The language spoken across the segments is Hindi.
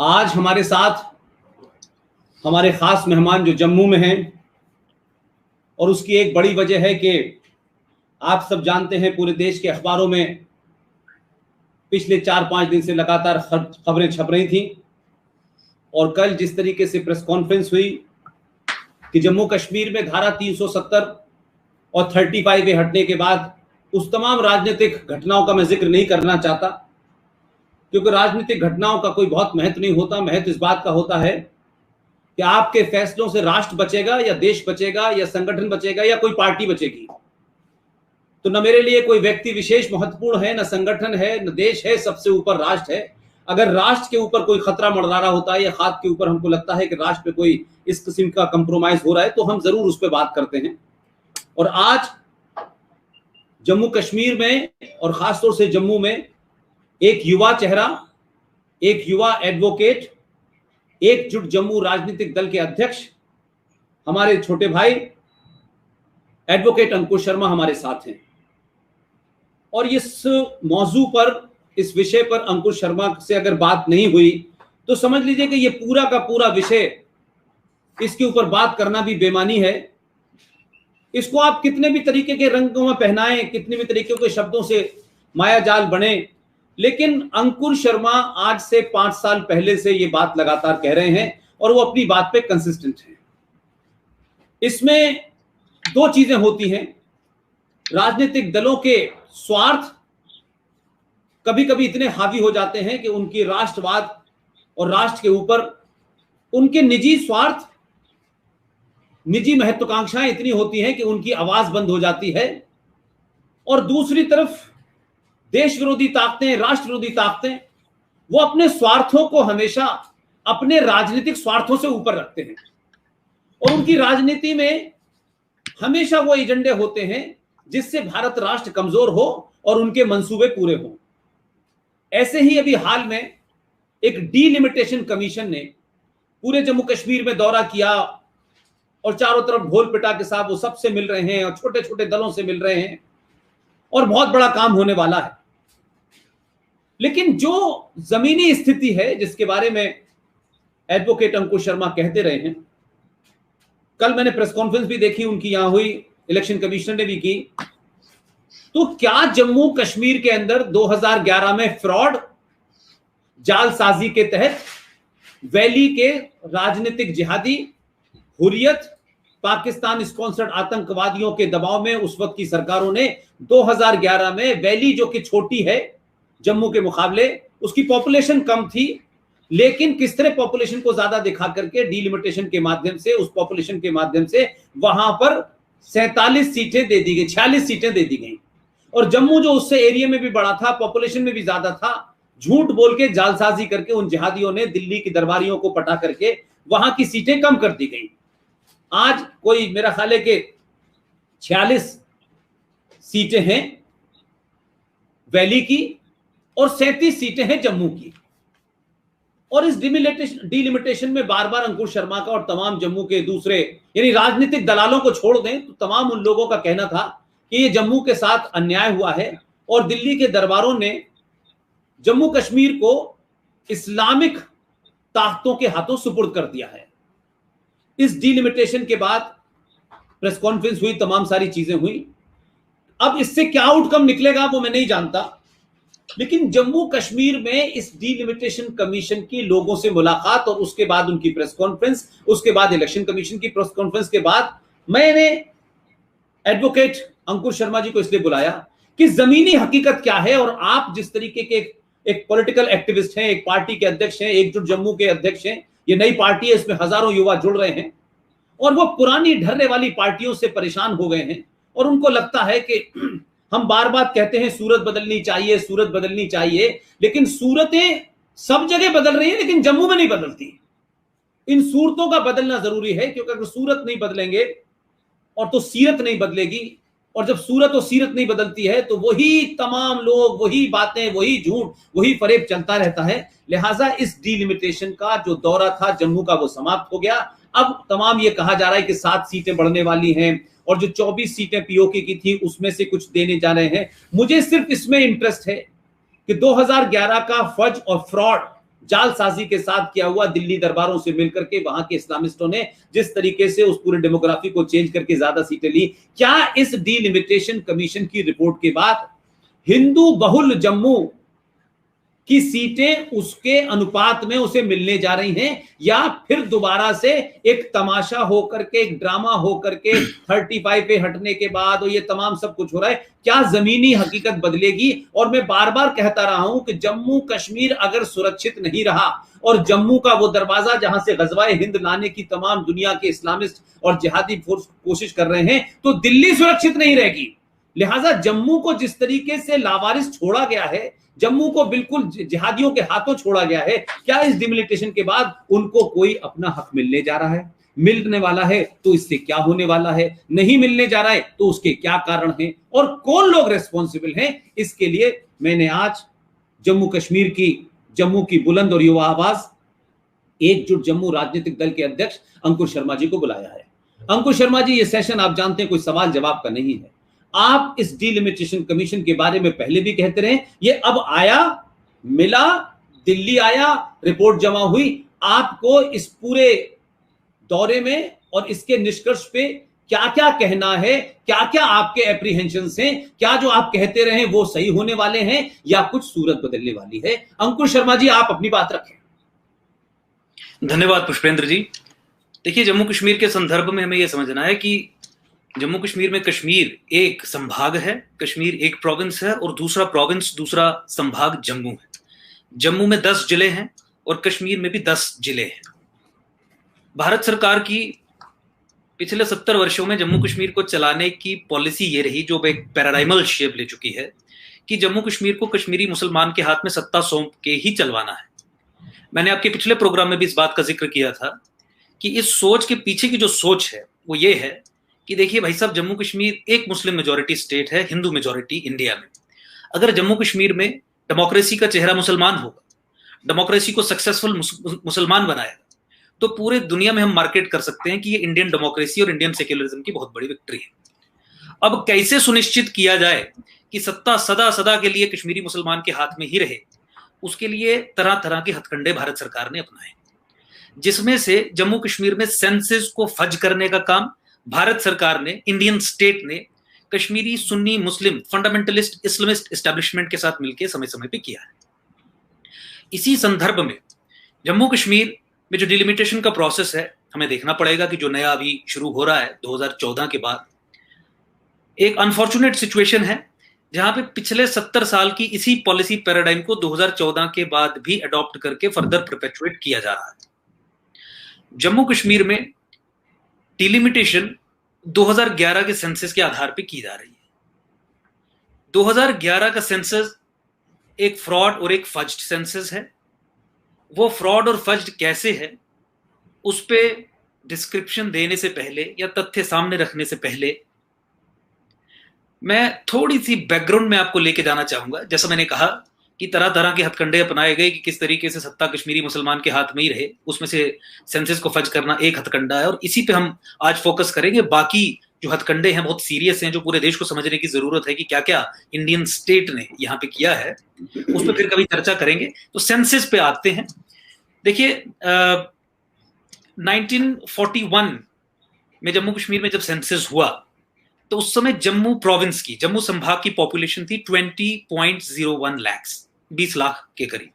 आज हमारे साथ हमारे खास मेहमान जो जम्मू में हैं, और उसकी एक बड़ी वजह है कि आप सब जानते हैं पूरे देश के अखबारों में पिछले 4-5 दिन से लगातार खबरें छप रही थी। और कल जिस तरीके से प्रेस कॉन्फ्रेंस हुई कि जम्मू कश्मीर में धारा 370 और 35A हटने के बाद उस तमाम राजनीतिक घटनाओं का मैं जिक्र नहीं करना चाहता, क्योंकि राजनीतिक घटनाओं का कोई बहुत महत्व नहीं होता। महत्व इस बात का होता है कि आपके फैसलों से राष्ट्र बचेगा या देश बचेगा या संगठन बचेगा या कोई पार्टी बचेगी। तो न मेरे लिए कोई व्यक्ति विशेष महत्वपूर्ण है, न संगठन है, न देश है, सबसे ऊपर राष्ट्र है। अगर राष्ट्र के ऊपर कोई खतरा मंडरा रहा होता है या खात के ऊपर हमको लगता है कि राष्ट्र पे कोई इस किस्म का कंप्रोमाइज हो रहा है, तो हम जरूर उस पर बात करते हैं। और आज जम्मू कश्मीर में और खासतौर से जम्मू में एक युवा चेहरा, एक युवा एडवोकेट, एकजुट जम्मू राजनीतिक दल के अध्यक्ष, हमारे छोटे भाई एडवोकेट अंकुश शर्मा हमारे साथ हैं। और इस मौजू पर, इस विषय पर अंकुश शर्मा से अगर बात नहीं हुई तो समझ लीजिए कि ये पूरा का पूरा विषय, इसके ऊपर बात करना भी बेमानी है। इसको आप कितने भी तरीके के रंगों में पहनाएं, कितने भी तरीके के शब्दों से माया जाल बने, लेकिन अंकुश शर्मा आज से 5 साल पहले से ये बात लगातार कह रहे हैं और वो अपनी बात पे कंसिस्टेंट हैं। इसमें 2 चीजें होती हैं। राजनीतिक दलों के स्वार्थ कभी कभी इतने हावी हो जाते हैं कि उनकी राष्ट्रवाद और राष्ट्र के ऊपर उनके निजी स्वार्थ, निजी महत्वाकांक्षाएं इतनी होती हैं कि उनकी आवाज बंद हो जाती है। और दूसरी तरफ देश विरोधी ताकतें, राष्ट्र विरोधी ताकतें, वो अपने स्वार्थों को हमेशा अपने राजनीतिक स्वार्थों से ऊपर रखते हैं और उनकी राजनीति में हमेशा वो एजेंडे होते हैं जिससे भारत राष्ट्र कमजोर हो और उनके मंसूबे पूरे हों। ऐसे ही अभी हाल में एक डीलिमिटेशन कमीशन ने पूरे जम्मू कश्मीर में दौरा किया और चारों तरफ ढोल पिटा के साथ वो सबसे मिल रहे हैं और छोटे छोटे दलों से मिल रहे हैं और बहुत बड़ा काम होने वाला है। लेकिन जो जमीनी स्थिति है, जिसके बारे में एडवोकेट अंकुश शर्मा कहते रहे हैं, कल मैंने प्रेस कॉन्फ्रेंस भी देखी उनकी, यहां हुई, इलेक्शन कमिश्नर ने भी की। तो क्या जम्मू कश्मीर के अंदर 2011 में फ्रॉड, जालसाजी के तहत वैली के राजनीतिक जिहादी, हुर्रियत, पाकिस्तान स्पॉन्सर्ड आतंकवादियों के दबाव में उस वक्त की सरकारों ने 2011 में वैली, जो कि छोटी है जम्मू के मुकाबले, उसकी पॉपुलेशन कम थी, लेकिन किस तरह पॉपुलेशन को ज्यादा दिखा करके डीलिमिटेशन के माध्यम से, उस पॉपुलेशन के माध्यम से वहां पर 47 सीटें दे दी गई, 46 सीटें दे दी गई। और जम्मू जो उससे एरिया में भी बड़ा था, पॉपुलेशन में भी ज्यादा था, झूठ बोल के, जालसाजी करके उन जिहादियों ने दिल्ली की दरबारियों को पटा करके वहां की सीटें कम कर दी गई। आज कोई मेरा ख्याल है कि 46 सीटें हैं वैली की और 37 सीटें हैं जम्मू की। और इस डीलिमिटेशन में बार बार अंकुश शर्मा का और तमाम जम्मू के दूसरे, यानी राजनीतिक दलालों को छोड़ दें तो तमाम उन लोगों का कहना था कि ये जम्मू के साथ अन्याय हुआ है और दिल्ली के दरबारों ने जम्मू कश्मीर को इस्लामिक ताकतों के हाथों सुपुर्द कर दिया है। इस डीलिमिटेशन के बाद प्रेस कॉन्फ्रेंस हुई, तमाम सारी चीजें हुई। अब इससे क्या आउटकम निकलेगा वो मैं नहीं जानता, लेकिन जम्मू कश्मीर में इस डीलिमिटेशन कमीशन की लोगों से मुलाकात और उसके बाद उनकी प्रेस कॉन्फ्रेंस, उसके बाद इलेक्शन कमीशन की प्रेस कॉन्फ्रेंस के बाद मैंने एडवोकेट अंकुश शर्मा जी को इसलिए बुलाया कि जमीनी हकीकत क्या है। और आप जिस तरीके के एक पॉलिटिकल एक्टिविस्ट हैं, एक पार्टी के अध्यक्ष हैं, एकजुट जम्मू के अध्यक्ष हैं, ये नई पार्टी है, इसमें हजारों युवा जुड़ रहे हैं और वो पुरानी ढर्रे वाली पार्टियों से परेशान हो गए हैं और उनको लगता है कि हम बार बार कहते हैं सूरत बदलनी चाहिए, सूरत बदलनी चाहिए, लेकिन सूरतें सब जगह बदल रही है लेकिन जम्मू में नहीं बदलती। इन सूरतों का बदलना जरूरी है, क्योंकि अगर सूरत नहीं बदलेंगे और तो सीरत नहीं बदलेगी, और जब सूरत और सीरत नहीं बदलती है तो वही तमाम लोग, वही बातें, वही झूठ, वही फरेब चलता रहता है। लिहाजा इस डीलिमिटेशन का जो दौरा था जम्मू का वो समाप्त हो गया। अब तमाम ये कहा जा रहा है कि 7 सीटें बढ़ने वाली हैं और जो 24 सीटें पीओके की थी उसमें से कुछ देने जा रहे हैं। मुझे सिर्फ इसमें इंटरेस्ट है कि 2011 का फर्ज और फ्रॉड जालसाजी के साथ किया हुआ, दिल्ली दरबारों से मिलकर के वहां के इस्लामिस्टों ने जिस तरीके से उस पूरे डेमोग्राफी को चेंज करके ज्यादा सीटें ली, क्या इस डिलिमिटेशन कमीशन की रिपोर्ट के बाद हिंदू बहुल जम्मू की सीटें उसके अनुपात में उसे मिलने जा रही हैं, या फिर दोबारा से एक तमाशा होकर के, एक ड्रामा होकर के 35 पे हटने के बाद और ये तमाम सब कुछ हो रहा है, क्या जमीनी हकीकत बदलेगी? और मैं बार बार कहता रहा हूं कि जम्मू कश्मीर अगर सुरक्षित नहीं रहा और जम्मू का वो दरवाजा जहां से गजवाए हिंद लाने की तमाम दुनिया के इस्लामिस्ट और जिहादी फोर्स कोशिश कर रहे हैं, तो दिल्ली सुरक्षित नहीं रहेगी। लिहाजा जम्मू को जिस तरीके से लावारिस छोड़ा गया है, जम्मू को बिल्कुल जिहादियों के हाथों छोड़ा गया है, क्या इस डिमिलिटेशन के बाद उनको कोई अपना हक मिलने जा रहा है? मिलने वाला है तो इससे क्या होने वाला है? नहीं मिलने जा रहा है तो उसके क्या कारण हैं और कौन लोग रेस्पॉन्सिबल हैं? इसके लिए मैंने आज जम्मू कश्मीर की, जम्मू की बुलंद और युवा आवाज एकजुट जम्मू राजनीतिक दल के अध्यक्ष अंकुर शर्मा जी को बुलाया है। अंकुर शर्मा जी, ये सेशन आप जानते हैं कोई सवाल जवाब का नहीं है। आप इस डिलिमिटेशन कमीशन के बारे में पहले भी कहते रहे, ये अब आया, मिला, दिल्ली आया, रिपोर्ट जमा हुई, आपको इस पूरे दौरे में और इसके निष्कर्ष पे क्या क्या कहना है? क्या क्या आपके एप्रीहेंशंस हैं? क्या जो आप कहते रहे वो सही होने वाले हैं या कुछ सूरत बदलने वाली है? अंकुर शर्मा जी, आप अपनी बात रखें। धन्यवाद पुष्पेंद्र जी। देखिए, जम्मू कश्मीर के संदर्भ में हमें यह समझना है कि जम्मू कश्मीर में कश्मीर एक संभाग है, कश्मीर एक प्रोविंस है और दूसरा प्रोविंस, दूसरा संभाग जम्मू है। जम्मू में 10 जिले हैं और कश्मीर में भी 10 जिले हैं। भारत सरकार की पिछले 70 वर्षों में जम्मू कश्मीर को चलाने की पॉलिसी ये रही, जो एक पैराडाइमल शेप ले चुकी है, कि जम्मू कश्मीर को कश्मीरी मुसलमान के हाथ में सत्ता सौंप के ही चलवाना है। मैंने आपके पिछले प्रोग्राम में भी इस बात का जिक्र किया था कि इस सोच के पीछे की जो सोच है वो ये है कि देखिए भाई साहब, जम्मू कश्मीर एक मुस्लिम मेजॉरिटी स्टेट है, हिंदू मेजॉरिटी इंडिया में। अगर जम्मू कश्मीर में डेमोक्रेसी का चेहरा मुसलमान होगा, डेमोक्रेसी को सक्सेसफुल मुसलमान बनाएगा, तो पूरे दुनिया में हम मार्केट कर सकते हैं कि ये इंडियन डेमोक्रेसी और इंडियन सेक्युलरिज्म की बहुत बड़ी विक्ट्री है। अब कैसे सुनिश्चित किया जाए कि सत्ता सदा सदा के लिए कश्मीरी मुसलमान के हाथ में ही रहे, उसके लिए तरह तरह के हथकंडे भारत सरकार ने अपनाए, जिसमें से जम्मू कश्मीर में सेंसस को फज करने का काम भारत सरकार ने, इंडियन स्टेट ने कश्मीरी सुन्नी मुस्लिम फंडामेंटलिस्ट इस्लामिस्ट एस्टेब्लिशमेंट के साथ मिलकर समय समय पे किया है। इसी संदर्भ में जम्मू कश्मीर में जो डिलिमिटेशन का प्रोसेस है, हमें देखना पड़ेगा कि जो नया अभी शुरू हो रहा है 2014 के बाद, एक अनफॉर्चुनेट सिचुएशन है जहां पे पिछले 70 साल की इसी पॉलिसी पैराडाइम को 2014 के बाद भी अडॉप्ट करके फर्दर परपेचुएट किया जा रहा है। जम्मू कश्मीर में डिलिमिटेशन 2011 के सेंसस के आधार पे की जा रही है। 2011 का सेंसस एक फ्रॉड और एक फज्ड सेंसस है। वो फ्रॉड और फज्ड कैसे है, उस पे डिस्क्रिप्शन देने से पहले या तथ्य सामने रखने से पहले मैं थोड़ी सी बैकग्राउंड में आपको लेके जाना चाहूंगा। जैसा मैंने कहा कि तरह तरह के हथकंडे अपनाए गए कि किस तरीके से सत्ता कश्मीरी मुसलमान के हाथ में ही रहे, उसमें से सेंसस को फज करना एक हथकंडा है और इसी पे हम आज फोकस करेंगे। बाकी जो हथकंडे हैं बहुत सीरियस हैं, जो पूरे देश को समझने की जरूरत है कि क्या क्या इंडियन स्टेट ने यहाँ पे किया है, उस पर फिर कभी चर्चा करेंगे। तो सेंसस पे आते हैं। देखिए, 1941 में जम्मू कश्मीर में जब सेंसस हुआ तो उस समय जम्मू प्रोविंस की, जम्मू संभाग की पॉपुलेशन थी 20.01 लाख, 20 लाख के करीब,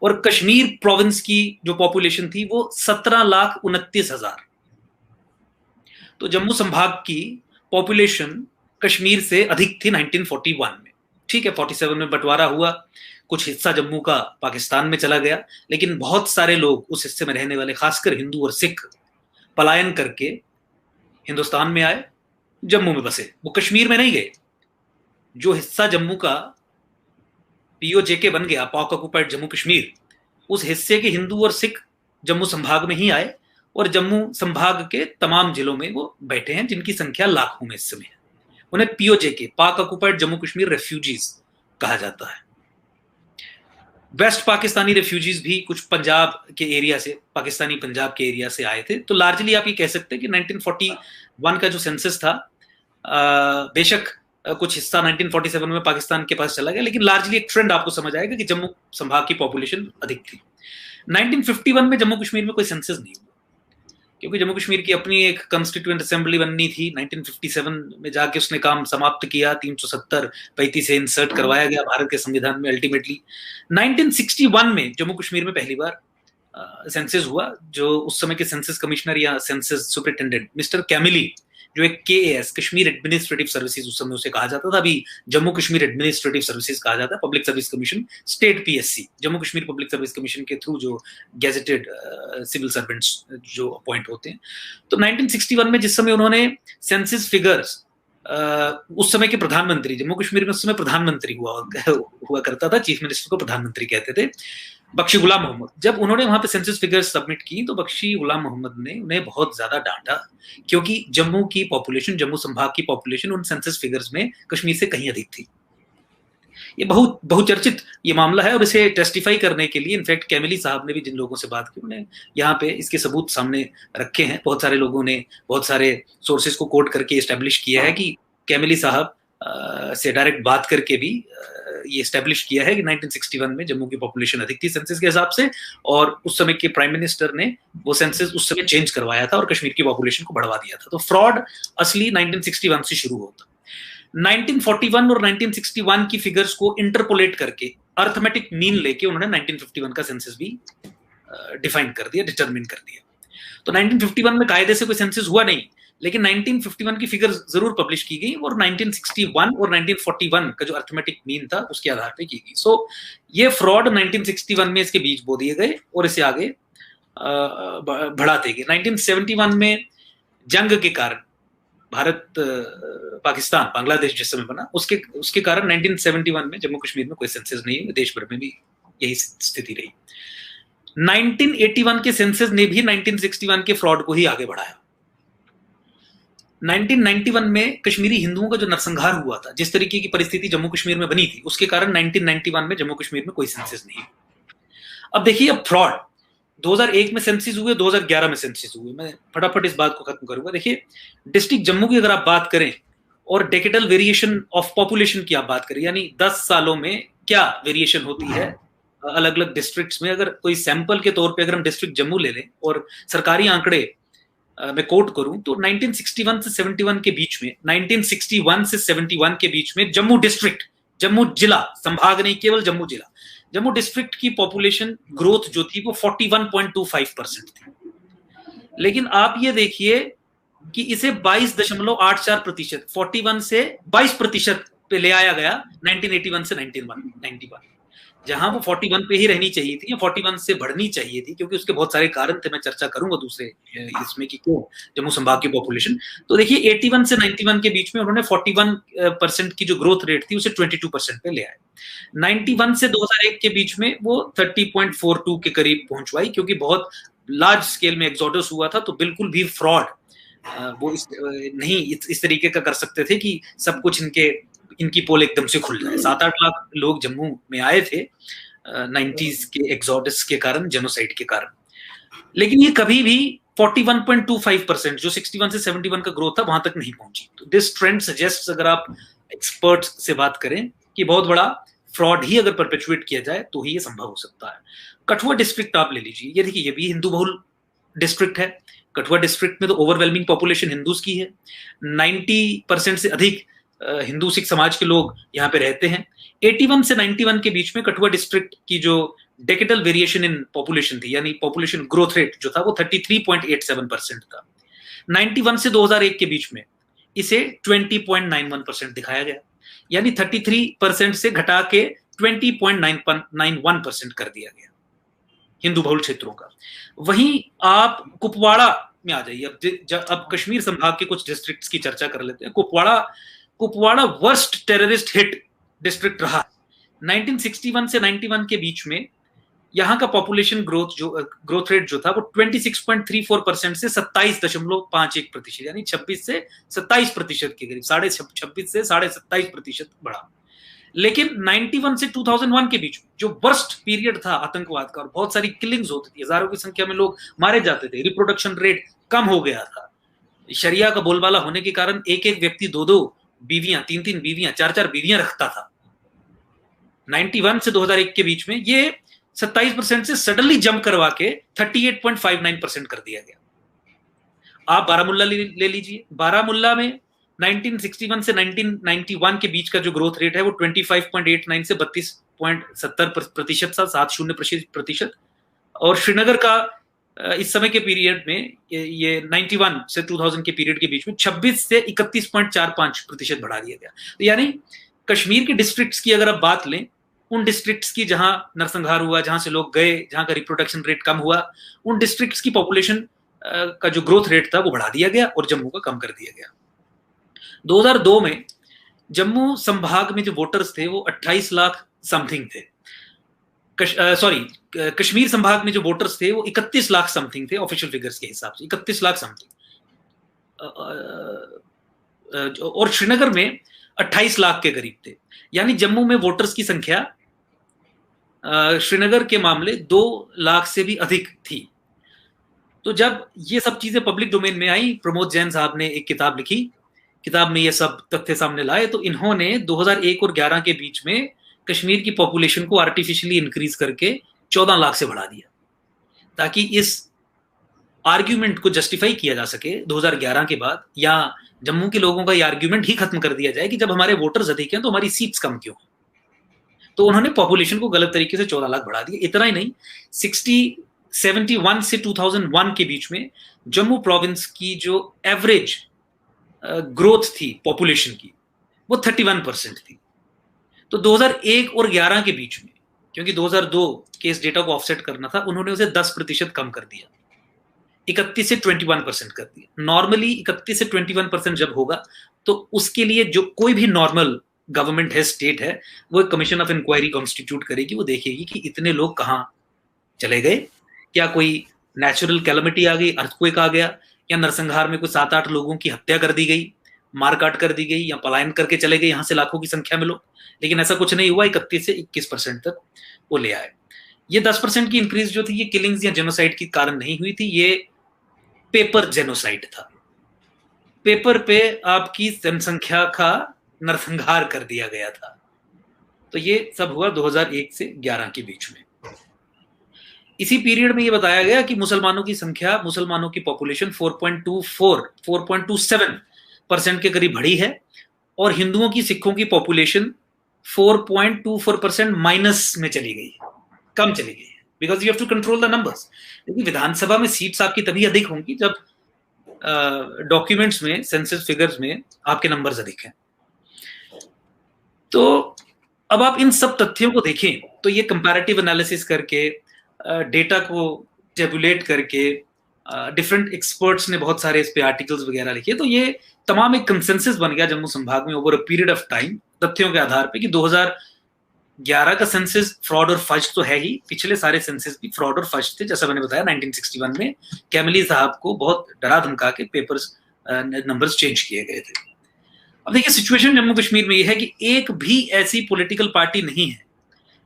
और कश्मीर प्रोविंस की जो पॉपुलेशन थी वो 17,29,000। तो जम्मू संभाग की पॉपुलेशन कश्मीर से अधिक थी 1941 में। ठीक है, 47 में बंटवारा हुआ, कुछ हिस्सा जम्मू का पाकिस्तान में चला गया, लेकिन बहुत सारे लोग उस हिस्से में रहने वाले, खासकर हिंदू और सिख, पलायन करके हिंदुस्तान में आए, जम्मू में बसे। वो कश्मीर में नहीं गए। जो हिस्सा जम्मू का POJK बन गया, पाक ऑक्युपाइड जम्मू कश्मीर, उस हिस्से के हिंदू और सिख जम्मू संभाग में ही आए और जम्मू संभाग के तमाम जिलों में वो बैठे हैं, जिनकी संख्या लाखों में इस समय है। उन्हें POJK, पाक ऑक्युपाइड जम्मू कश्मीर रेफ्यूजीज कहा जाता है। वेस्ट पाकिस्तानी रेफ्यूजीज भी कुछ पंजाब के एरिया से, पाकिस्तानी पंजाब के एरिया से आए थे। तो लार्जली आप ये कह सकते हैं कि 1941 का जो सेंसस था, बेशक कुछ हिस्सा 1947 में पाकिस्तान के पास चला गया, लेकिन लार्जली एक ट्रेंड आपको समझ आएगा कि जम्मू संभाग की पॉपुलेशन अधिक थी। 1951 में जम्मू कश्मीर में कोई सेंसस नहीं हुआ, क्योंकि जम्मू कश्मीर की अपनी एक कॉन्स्टिट्यूएंट असेंबली बननी थी। 1957 में जाके उसने काम समाप्त किया, 370-35 से इंसर्ट करवाया गया भारत के संविधान में अल्टीमेटली। 1961 में जम्मू कश्मीर में पहली बार सेंसस हुआ, जो उस समय के सेंसस कमिश्नर या सेंसस सुपरिटेंडेंट मिस्टर कैमिली, जो एक KAS कश्मीर एडमिनिस्ट्रेटिव सर्विसेज उस समय उसे कहा जाता था, अभी जम्मू कश्मीर एडमिनिस्ट्रेटिव सर्विसेज कहा जाता है, public service commission, state PSC, Jammu Kashmir public service commission के थ्रू जो गेजेटेड सिविल सर्वेंट्स जो अपॉइंट होते हैं। तो 1961 में जिस समय उन्होंने सेंसस फिगर्स, उस समय के प्रधानमंत्री, जम्मू कश्मीर में उस समय प्रधानमंत्री हुआ करता था, चीफ मिनिस्टर को प्रधानमंत्री कहते थे, बख्शी गुलाम मोहम्मद, जब उन्होंने वहां पे सेंसस फिगर्स सबमिट की तो बख्शी गुलाम मोहम्मद ने उन्हें बहुत ज्यादा डांटा, क्योंकि जम्मू की पॉपुलेशन, जम्मू संभाग की पॉपुलेशन उन सेंसस फिगर्स में कश्मीर से कहीं अधिक थी। ये बहुचर्चित ये मामला है, और इसे टेस्टिफाई करने के लिए इनफैक्ट कैमिली साहब ने भी जिन लोगों से बात की, उन्हें यहाँ पे इसके सबूत सामने रखे हैं। बहुत सारे लोगों ने बहुत सारे सोर्सेज को कोट करके एस्टेब्लिश किया है कि कैमिली साहब से डायरेक्ट बात करके भी ये एस्टेब्लिश किया है कि 1961 में जम्मू की पॉपुलेशन अधिक थी सेंसस के हिसाब से, और उस समय के प्राइम मिनिस्टर ने वो सेंसस उस समय चेंज करवाया था और कश्मीर की पॉपुलेशन को बढ़वा दिया था। तो फ्रॉड असली 1961 से शुरू होता। 1941 और 1961 की फिगर्स को इंटरपोलेट करके अर्थमेटिक मीन लेके उन्होंने 1951 का सेंसस भी डिफाइन कर दिया, डिटरमिन कर दिया। तो 1951 में कायदे से कोई सेंसस हुआ नहीं, लेकिन 1951 की फिगर जरूर पब्लिश की गई, और 1961 और 1941 का जो अर्थमेटिक मीन था उसके आधार पे की गई। सो ये फ्रॉड 1961 में इसके बीज बो दिए गए और इसे आगे बढ़ाते गए। 1971 में जंग के कारण भारत पाकिस्तान बांग्लादेश जिस समय बना, उसके कारण 1971 में जम्मू कश्मीर में कोई सेंसस नहीं हुई, देश भर में भी यही स्थिति रही। 1981 के सेंसस ने भी 1961 के फ्रॉड को ही आगे बढ़ाया। 1991 में कश्मीरी हिंदुओं का जो नरसंहार हुआ था, जिस तरीके की परिस्थिति जम्मू कश्मीर में बनी थी, उसके कारण 1991 में जम्मू कश्मीर में कोई सेंसस नहीं। अब देखिए, अब फ्रॉड 2001 में सेंसस हुए, 2011 में सेंसस हुए। मैं फटाफट इस बात को खत्म करूंगा। देखिए, डिस्ट्रिक्ट जम्मू की अगर आप बात करें और डेकेडल वेरिएशन ऑफ पॉपुलेशन की आप बात करें, यानी 10 सालों में क्या वेरिएशन होती है अलग अलग डिस्ट्रिक्ट्स में, अगर कोई सैंपल के तौर पे अगर हम डिस्ट्रिक्ट जम्मू ले लें और सरकारी आंकड़े मैं कोट करूं तो 1961 से 71 के बीच में, 1961 से 71 के बीच में जम्मू डिस्ट्रिक्ट, जम्मू जिला, संभाग नहीं, केवल जम्मू जिला, जम्मू डिस्ट्रिक्ट की पॉपुलेशन ग्रोथ जो थी वो 41.25% थी। लेकिन आप ये देखिए कि इसे 22.84%, 41 से 22% पे ले आया गया 1981 से 91, जहां वो 41 पे ही रहनी चाहिए थी, 41 से बढ़नी चाहिए थी, क्योंकि उसके बहुत सारे कारण थे, मैं चर्चा करूंगा दूसरे इसमें कि क्यों जम्मू संभाग की पॉपुलेशन। तो देखिए, 81 से 91 के बीच में उन्होंने 41% की जो ग्रोथ रेट थी उसे 22% पे ले आए। 91 से 2001 के बीच में वो 30.42 के करीब पहुंचवाई, क्योंकि बहुत लार्ज स्केल में एक्सोडस हुआ था, तो बिल्कुल भी फ्रॉड वो इस तरीके का कर सकते थे कि सब कुछ इनकी पोल एकदम से खुल जाए। 7-8 लाख लोग जम्मू में आए थे 90s के एक्सोडस के कारण, जेनोसाइड के कारण, लेकिन ये कभी भी 41.25% जो 61 से 71 का ग्रोथ था वहां तक नहीं पहुंची। तो दिस ट्रेंड सजेस्ट, अगर आप एक्सपर्ट से बात करें, कि बहुत बड़ा फ्रॉड ही अगर परपेचुएट किया जाए तो ही ये संभव हो सकता है। कठुआ डिस्ट्रिक्ट आप ले लीजिए, ये देखिए, ये भी हिंदू बहुल डिस्ट्रिक्ट है। कठुआ डिस्ट्रिक्ट में तो ओवरवेलमिंग पॉपुलेशन हिंदूज की है, 90% से अधिक हिंदू सिख समाज के लोग यहाँ पे रहते हैं। 81 से 91 के बीच में कठुआ डिस्ट्रिक्ट की जो डेकेडल वेरिएशन इन पॉपुलेशन थी, यानी पॉपुलेशन ग्रोथ रेट जो था वो 33.87% था। 91 से 2001 के बीच में इसे 20.91% दिखाया गया, यानी 33% से घटा के 20.91% कर दिया गया हिंदू बहुल क्षेत्रों का। वहीं आप कुपवाड़ा में आ जाइए। अब कश्मीर संभाग के कुछ डिस्ट्रिक्ट्स की चर्चा कर लेते हैं। Kupwara worst terrorist hit district रहा। 1961 से 91 के बीच में यहाँ का पॉपुलेशन ग्रोथ रेट जो था वो 26.34% से 27.51%, यानी 26 से 27% के करीब, 26 से 27.5% बढ़ा। लेकिन 91 से 2001 के बीच में जो वर्स्ट पीरियड था आतंकवाद का, और बहुत सारी किलिंग्स होती थी, हजारों की संख्या में लोग मारे जाते थे, रिप्रोडक्शन रेट कम हो गया था, शरिया का बोलबाला होने के कारण एक व्यक्ति 2 बीवियां, 3 बीवियां, 4 बीवियां रखता था। 91 से 2001 के बीच में ये 27% से सडनली जंप करवा के 38.59% कर दिया गया। आप बारामुल्ला ले लीजिए, बारामुल्ला में 1961 से 1991 के बीच का जो ग्रोथ रेट है वो 25.89 से 32.70% था, 70%। और श्रीनगर का इस समय के पीरियड में ये 91 से 2000 के पीरियड के बीच में 26 से 31.45% बढ़ा दिया गया। तो यानी कश्मीर के डिस्ट्रिक्ट्स की अगर आप बात लें, उन डिस्ट्रिक्ट्स की जहां नरसंहार हुआ, जहां से लोग गए, जहां का रिप्रोडक्शन रेट कम हुआ, उन डिस्ट्रिक्ट्स की पॉपुलेशन का जो ग्रोथ रेट था वो बढ़ा दिया गया और जम्मू का कम कर दिया गया। 2002 में जम्मू संभाग में जो वोटर्स थे वो 28 लाख समथिंग थे। कश्मीर संभाग में जो वोटर्स थे वो 31 लाख समथिंग थे ऑफिशियल फिगर्स के हिसाब से, 31 लाख समथिंग। और श्रीनगर में 28 लाख के करीब थे। यानी जम्मू में वोटर्स की संख्या श्रीनगर के मामले 2 लाख से भी अधिक थी। तो जब ये सब चीजें पब्लिक डोमेन में आई, प्रमोद जैन साहब ने एक किताब लिखी, किताब में ये सब तथ्य सामने लाए, तो इन्होंने 2001 और 11 के बीच में कश्मीर की पॉपुलेशन को आर्टिफिशियली इंक्रीज करके 14 लाख से बढ़ा दिया, ताकि इस आर्ग्यूमेंट को जस्टिफाई किया जा सके 2011 के बाद, या जम्मू के लोगों का ये आर्ग्यूमेंट ही खत्म कर दिया जाए कि जब हमारे वोटर्स अधिक हैं तो हमारी सीट्स कम क्यों। तो उन्होंने पॉपुलेशन को गलत तरीके से 14 लाख बढ़ा दिया। इतना ही नहीं, 71 से 2001 के बीच में जम्मू प्रोविंस की जो एवरेज ग्रोथ थी पॉपुलेशन की वो 31% थी। तो 2001 और 11 के बीच में, क्योंकि 2002 के इस डेटा को ऑफसेट करना था, उन्होंने उसे 10% कम कर दिया, 31 से 21% कर दिया। नॉर्मली 31 से 21% जब होगा तो उसके लिए जो कोई भी नॉर्मल गवर्नमेंट है, स्टेट है, वो एक कमीशन ऑफ इंक्वायरी कॉन्स्टिट्यूट करेगी। वो देखेगी कि इतने लोग कहाँ चले गए, क्या कोई नेचुरल कैलमिटी आ गई, अर्थक्वेक आ गया, या नरसंहार में कोई 7-8 लोगों की हत्या कर दी गई, मारकाट कर दी गई, या पलायन करके चले गए यहाँ से लाखों की संख्या में लोग। लेकिन ऐसा कुछ नहीं हुआ। 31 से 21% तक वो ले आए। ये 10% की इंक्रीज जो थी, ये किलिंग्स या जेनोसाइड के कारण नहीं हुई थी, ये पेपर जेनोसाइड था। पेपर पे आपकी जनसंख्या का नरसंहार कर दिया गया था। तो ये सब हुआ 2001 से 11 के बीच में। इसी पीरियड में ये बताया गया कि मुसलमानों की संख्या, मुसलमानों की पॉपुलेशन 4.27% के करीब बढ़ी है, और हिंदुओं की, सिखों की पॉपुलेशन 4.24% माइनस में चली गई, कम चली गई है। Because you have to control the numbers. लेकिन विधानसभा में सीट्स आपकी तभी अधिक होंगी जब डॉक्यूमेंट्स में, सेंसस फिगर्स में आपके नंबर्स अधिक हैं। तो अब आप इन सब तथ्यों को देखें तो ये कंपैरेटिव एनालिसिस करके, डेटा को टेबुलेट करके, डिफरेंट एक्सपर्ट्स ने बहुत सारे इस पे आर्टिकल्स वगैरह लिखे, तो ये तमाम एक कंसेंसस बन गया जम्मू संभाग में over a period of time, तथ्यों के आधार पे, कि 2011 का सेंसस फ्रॉड और फज तो है ही, पिछले सारे सेंसस भी फ्रॉड और फज थे। जैसा मैंने बताया, 1961 में कैमली साहब को बहुत डरा धमका के पेपर्स नंबर्स चेंज किए गए थे। अब देखिए, सिचुएशन जम्मू कश्मीर में यह है कि एक भी ऐसी पॉलिटिकल पार्टी नहीं है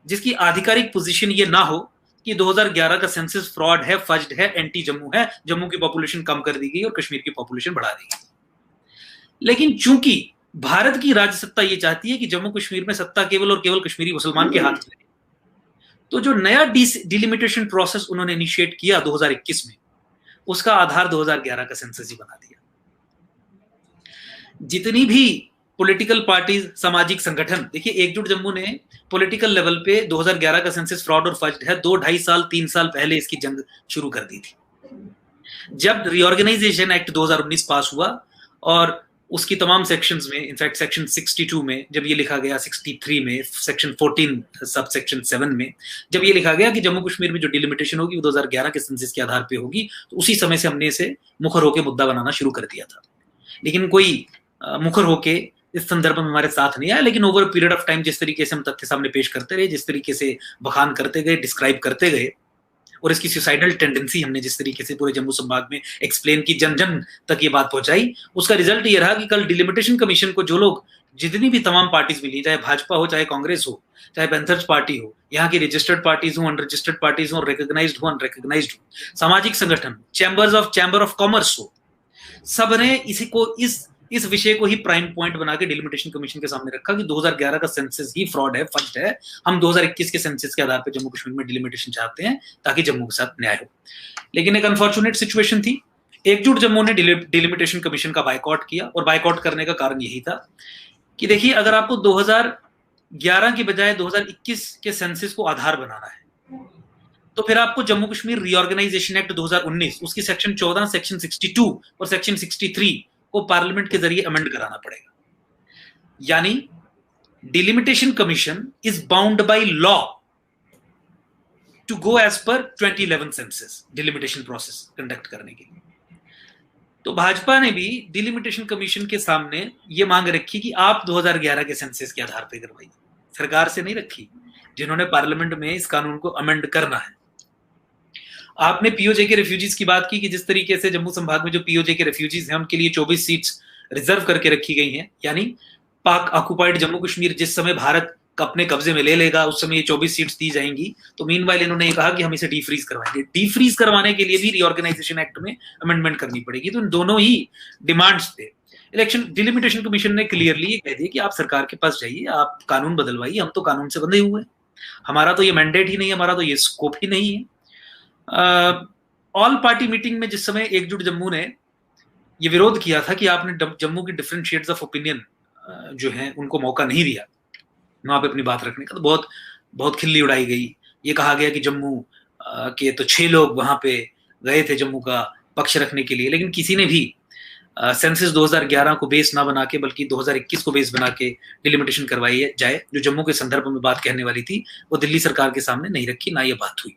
जिसकी आधिकारिक पोजीशन ये ना हो कि 2011 का सेंसस फ्रॉड है, फज्ड है, एंटी जम्मू है, जम्मू की पॉपुलेशन कम कर दी गई और कश्मीर की पॉपुलेशन बढ़ा दी गई। लेकिन चूंकि भारत की राज्य सत्ता ये चाहती है कि जम्मू कश्मीर में सत्ता केवल और केवल कश्मीरी मुसलमान के हाथ में, तो जो नया डिलिमिटेशन प्रोसेस उन्होंने इनिशिएट किया 2021 में, उसका आधार 2011 का सेंसस ही बना दिया। जितनी भी पॉलिटिकल पार्टीज, सामाजिक संगठन, देखिए एकजुट जम्मू ने पॉलिटिकल लेवल पे 2011 का सेंसस फ्रॉड और फज्ड है 2-2.5 साल 3 साल पहले इसकी जंग शुरू कर दी थी। जब रीऑर्गेनाइजेशन एक्ट 2019 पास हुआ और उसकी तमाम सेक्शंस में, इनफैक्ट सेक्शन 62 में जब ये लिखा गया, 63 में, सेक्शन 14 सब सेक्शन 7 में जब ये लिखा गया कि जम्मू कश्मीर में जो डिलिमिटेशन होगी वो 2011 के सेंसस के आधार पे होगी, तो उसी समय से हमने इसे मुखर होकर मुद्दा बनाना शुरू कर दिया था। लेकिन कोई मुखर होके इस संदर्भ में हमारे साथ नहीं आया। लेकिन ओवर पीरियड ऑफ टाइम जिस तरीके से हम तथ्य सामने पेश करते रहे, जिस तरीके से बखान करते गए, डिस्क्राइब करते गए, और इसकी सुसाइडल टेंडेंसी हमने जिस तरीके से पूरे जम्मू संभाग में एक्सप्लेन की, जन जन तक ये बात पहुंचाई, उसका रिजल्ट ये रहा कि कल डिलिमिटेशन कमीशन को जो लोग, जितनी भी तमाम पार्टीज मिली, चाहे भाजपा हो, चाहे कांग्रेस हो, चाहे पैंथर्स पार्टी हो, यहाँ की रजिस्टर्ड पार्टीज हो, अनरजिस्टर्ड पार्टीज हो, रिकॉग्नाइज्ड हो, अनरिकॉग्नाइज्ड हो, सामाजिक संगठन, चैम्बर ऑफ कॉमर्स हो, सब ने इसी को, इस विषय को ही प्राइम पॉइंट बना के डिलिमिटेशन कमीशन के सामने रखा कि 2011 का सेंसस ही फ्रॉड है, फर्स्ट है। हम 2021 के सेंसस के आधार पर जम्मू कश्मीर में डिलिमिटेशन चाहते हैं ताकि जम्मू के साथ न्याय हो। लेकिन एक अनफॉर्चुनेट सिचुएशन थी, एकजुट जम्मू ने डिलिमिटेशन कमीशन का बायकॉट किया, और बायकॉट करने का कारण यही था कि देखिए, अगर आपको 2011 की बजाय 2021 के सेंसस को आधार बनाना है तो फिर आपको जम्मू कश्मीर रीऑर्गेनाइजेशन एक्ट 2019 उसकी सेक्शन 14, सेक्शन 62 और सेक्शन 63 को पार्लियामेंट के जरिए अमेंड कराना पड़ेगा। यानी delimitation commission is bound by law to go as per 2011 census delimitation process conduct करने के लिए। तो भाजपा ने भी डिलिमिटेशन कमीशन के सामने ये मांग रखी कि आप 2011 के सेंसस के आधार पर करवाइए। सरकार से नहीं रखी, जिन्होंने पार्लियामेंट में इस कानून को अमेंड करना है। आपने पीओजे के रेफ्यूजीज की बात की कि जिस तरीके से जम्मू संभाग में जो पीओजे के रेफ्यूजीज हैं उनके लिए 24 सीट्स रिजर्व करके रखी गई हैं, यानी पाक ऑक्युपाइड जम्मू कश्मीर जिस समय भारत अपने कब्जे में ले लेगा उस समय ये 24 सीट्स दी जाएंगी। तो मीनवाइल इन्होंने ये कहा कि हम इसे डीफ्रीज करवाएंगे। डीफ्रीज करवाने के लिए भी रीऑर्गेनाइजेशन एक्ट में अमेंडमेंट करनी पड़ेगी। तो इन दोनों ही डिमांड्स थे। इलेक्शन डिलिमिटेशन कमीशन ने क्लियरली ये कह दिया कि आप सरकार के पास जाइए, आप कानून बदलवाइए, हम तो कानून से बंधे हुए हैं, हमारा तो ये मैंडेट ही नहीं है, हमारा तो ये स्कोप ही नहीं है। ऑल पार्टी मीटिंग में जिस समय एकजुट जम्मू ने ये विरोध किया था कि आपने जम्मू की डिफरेंट शेड्स ऑफ ओपिनियन जो हैं उनको मौका नहीं दिया वहां पे अपनी बात रखने का, तो बहुत बहुत खिल्ली उड़ाई गई। ये कहा गया कि जम्मू के तो 6 लोग वहां पे गए थे जम्मू का पक्ष रखने के लिए, लेकिन किसी ने भी सेंसस 2011 को बेस ना बना के बल्कि 2021 को बेस बना के डिलिमिटेशन करवाई जाए, जो जम्मू के संदर्भ में बात कहने वाली थी, वो दिल्ली सरकार के सामने नहीं रखी, ना ये बात हुई।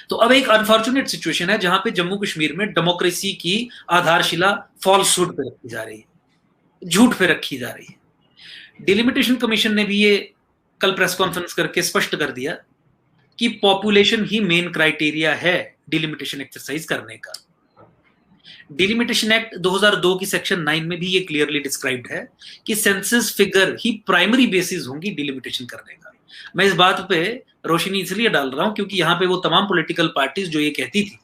तो अब एक अनफॉर्चुनेट सिचुएशन है जहां पे जम्मू कश्मीर में डेमोक्रेसी की आधारशिला फॉल्सहुड पे रखी जा रही है, झूठ पे रखी जा रही है। डिलिमिटेशन कमीशन ने भी ये कल प्रेस कॉन्फ्रेंस करके स्पष्ट कर दिया कि पॉपुलेशन ही मेन क्राइटेरिया है डिलिमिटेशन एक्सरसाइज करने का। डिलिमिटेशन एक्ट 2002 की सेक्शन 9 में भी ये क्लियरली डिस्क्राइब्ड है कि सेंसस फिगर ही प्राइमरी बेसिस होंगी डिलिमिटेशन करने का। मैं इस बात पे रोशनी इसलिए डाल रहा हूं क्योंकि यहां पे वो तमाम पॉलिटिकल पार्टीज जो ये कहती थी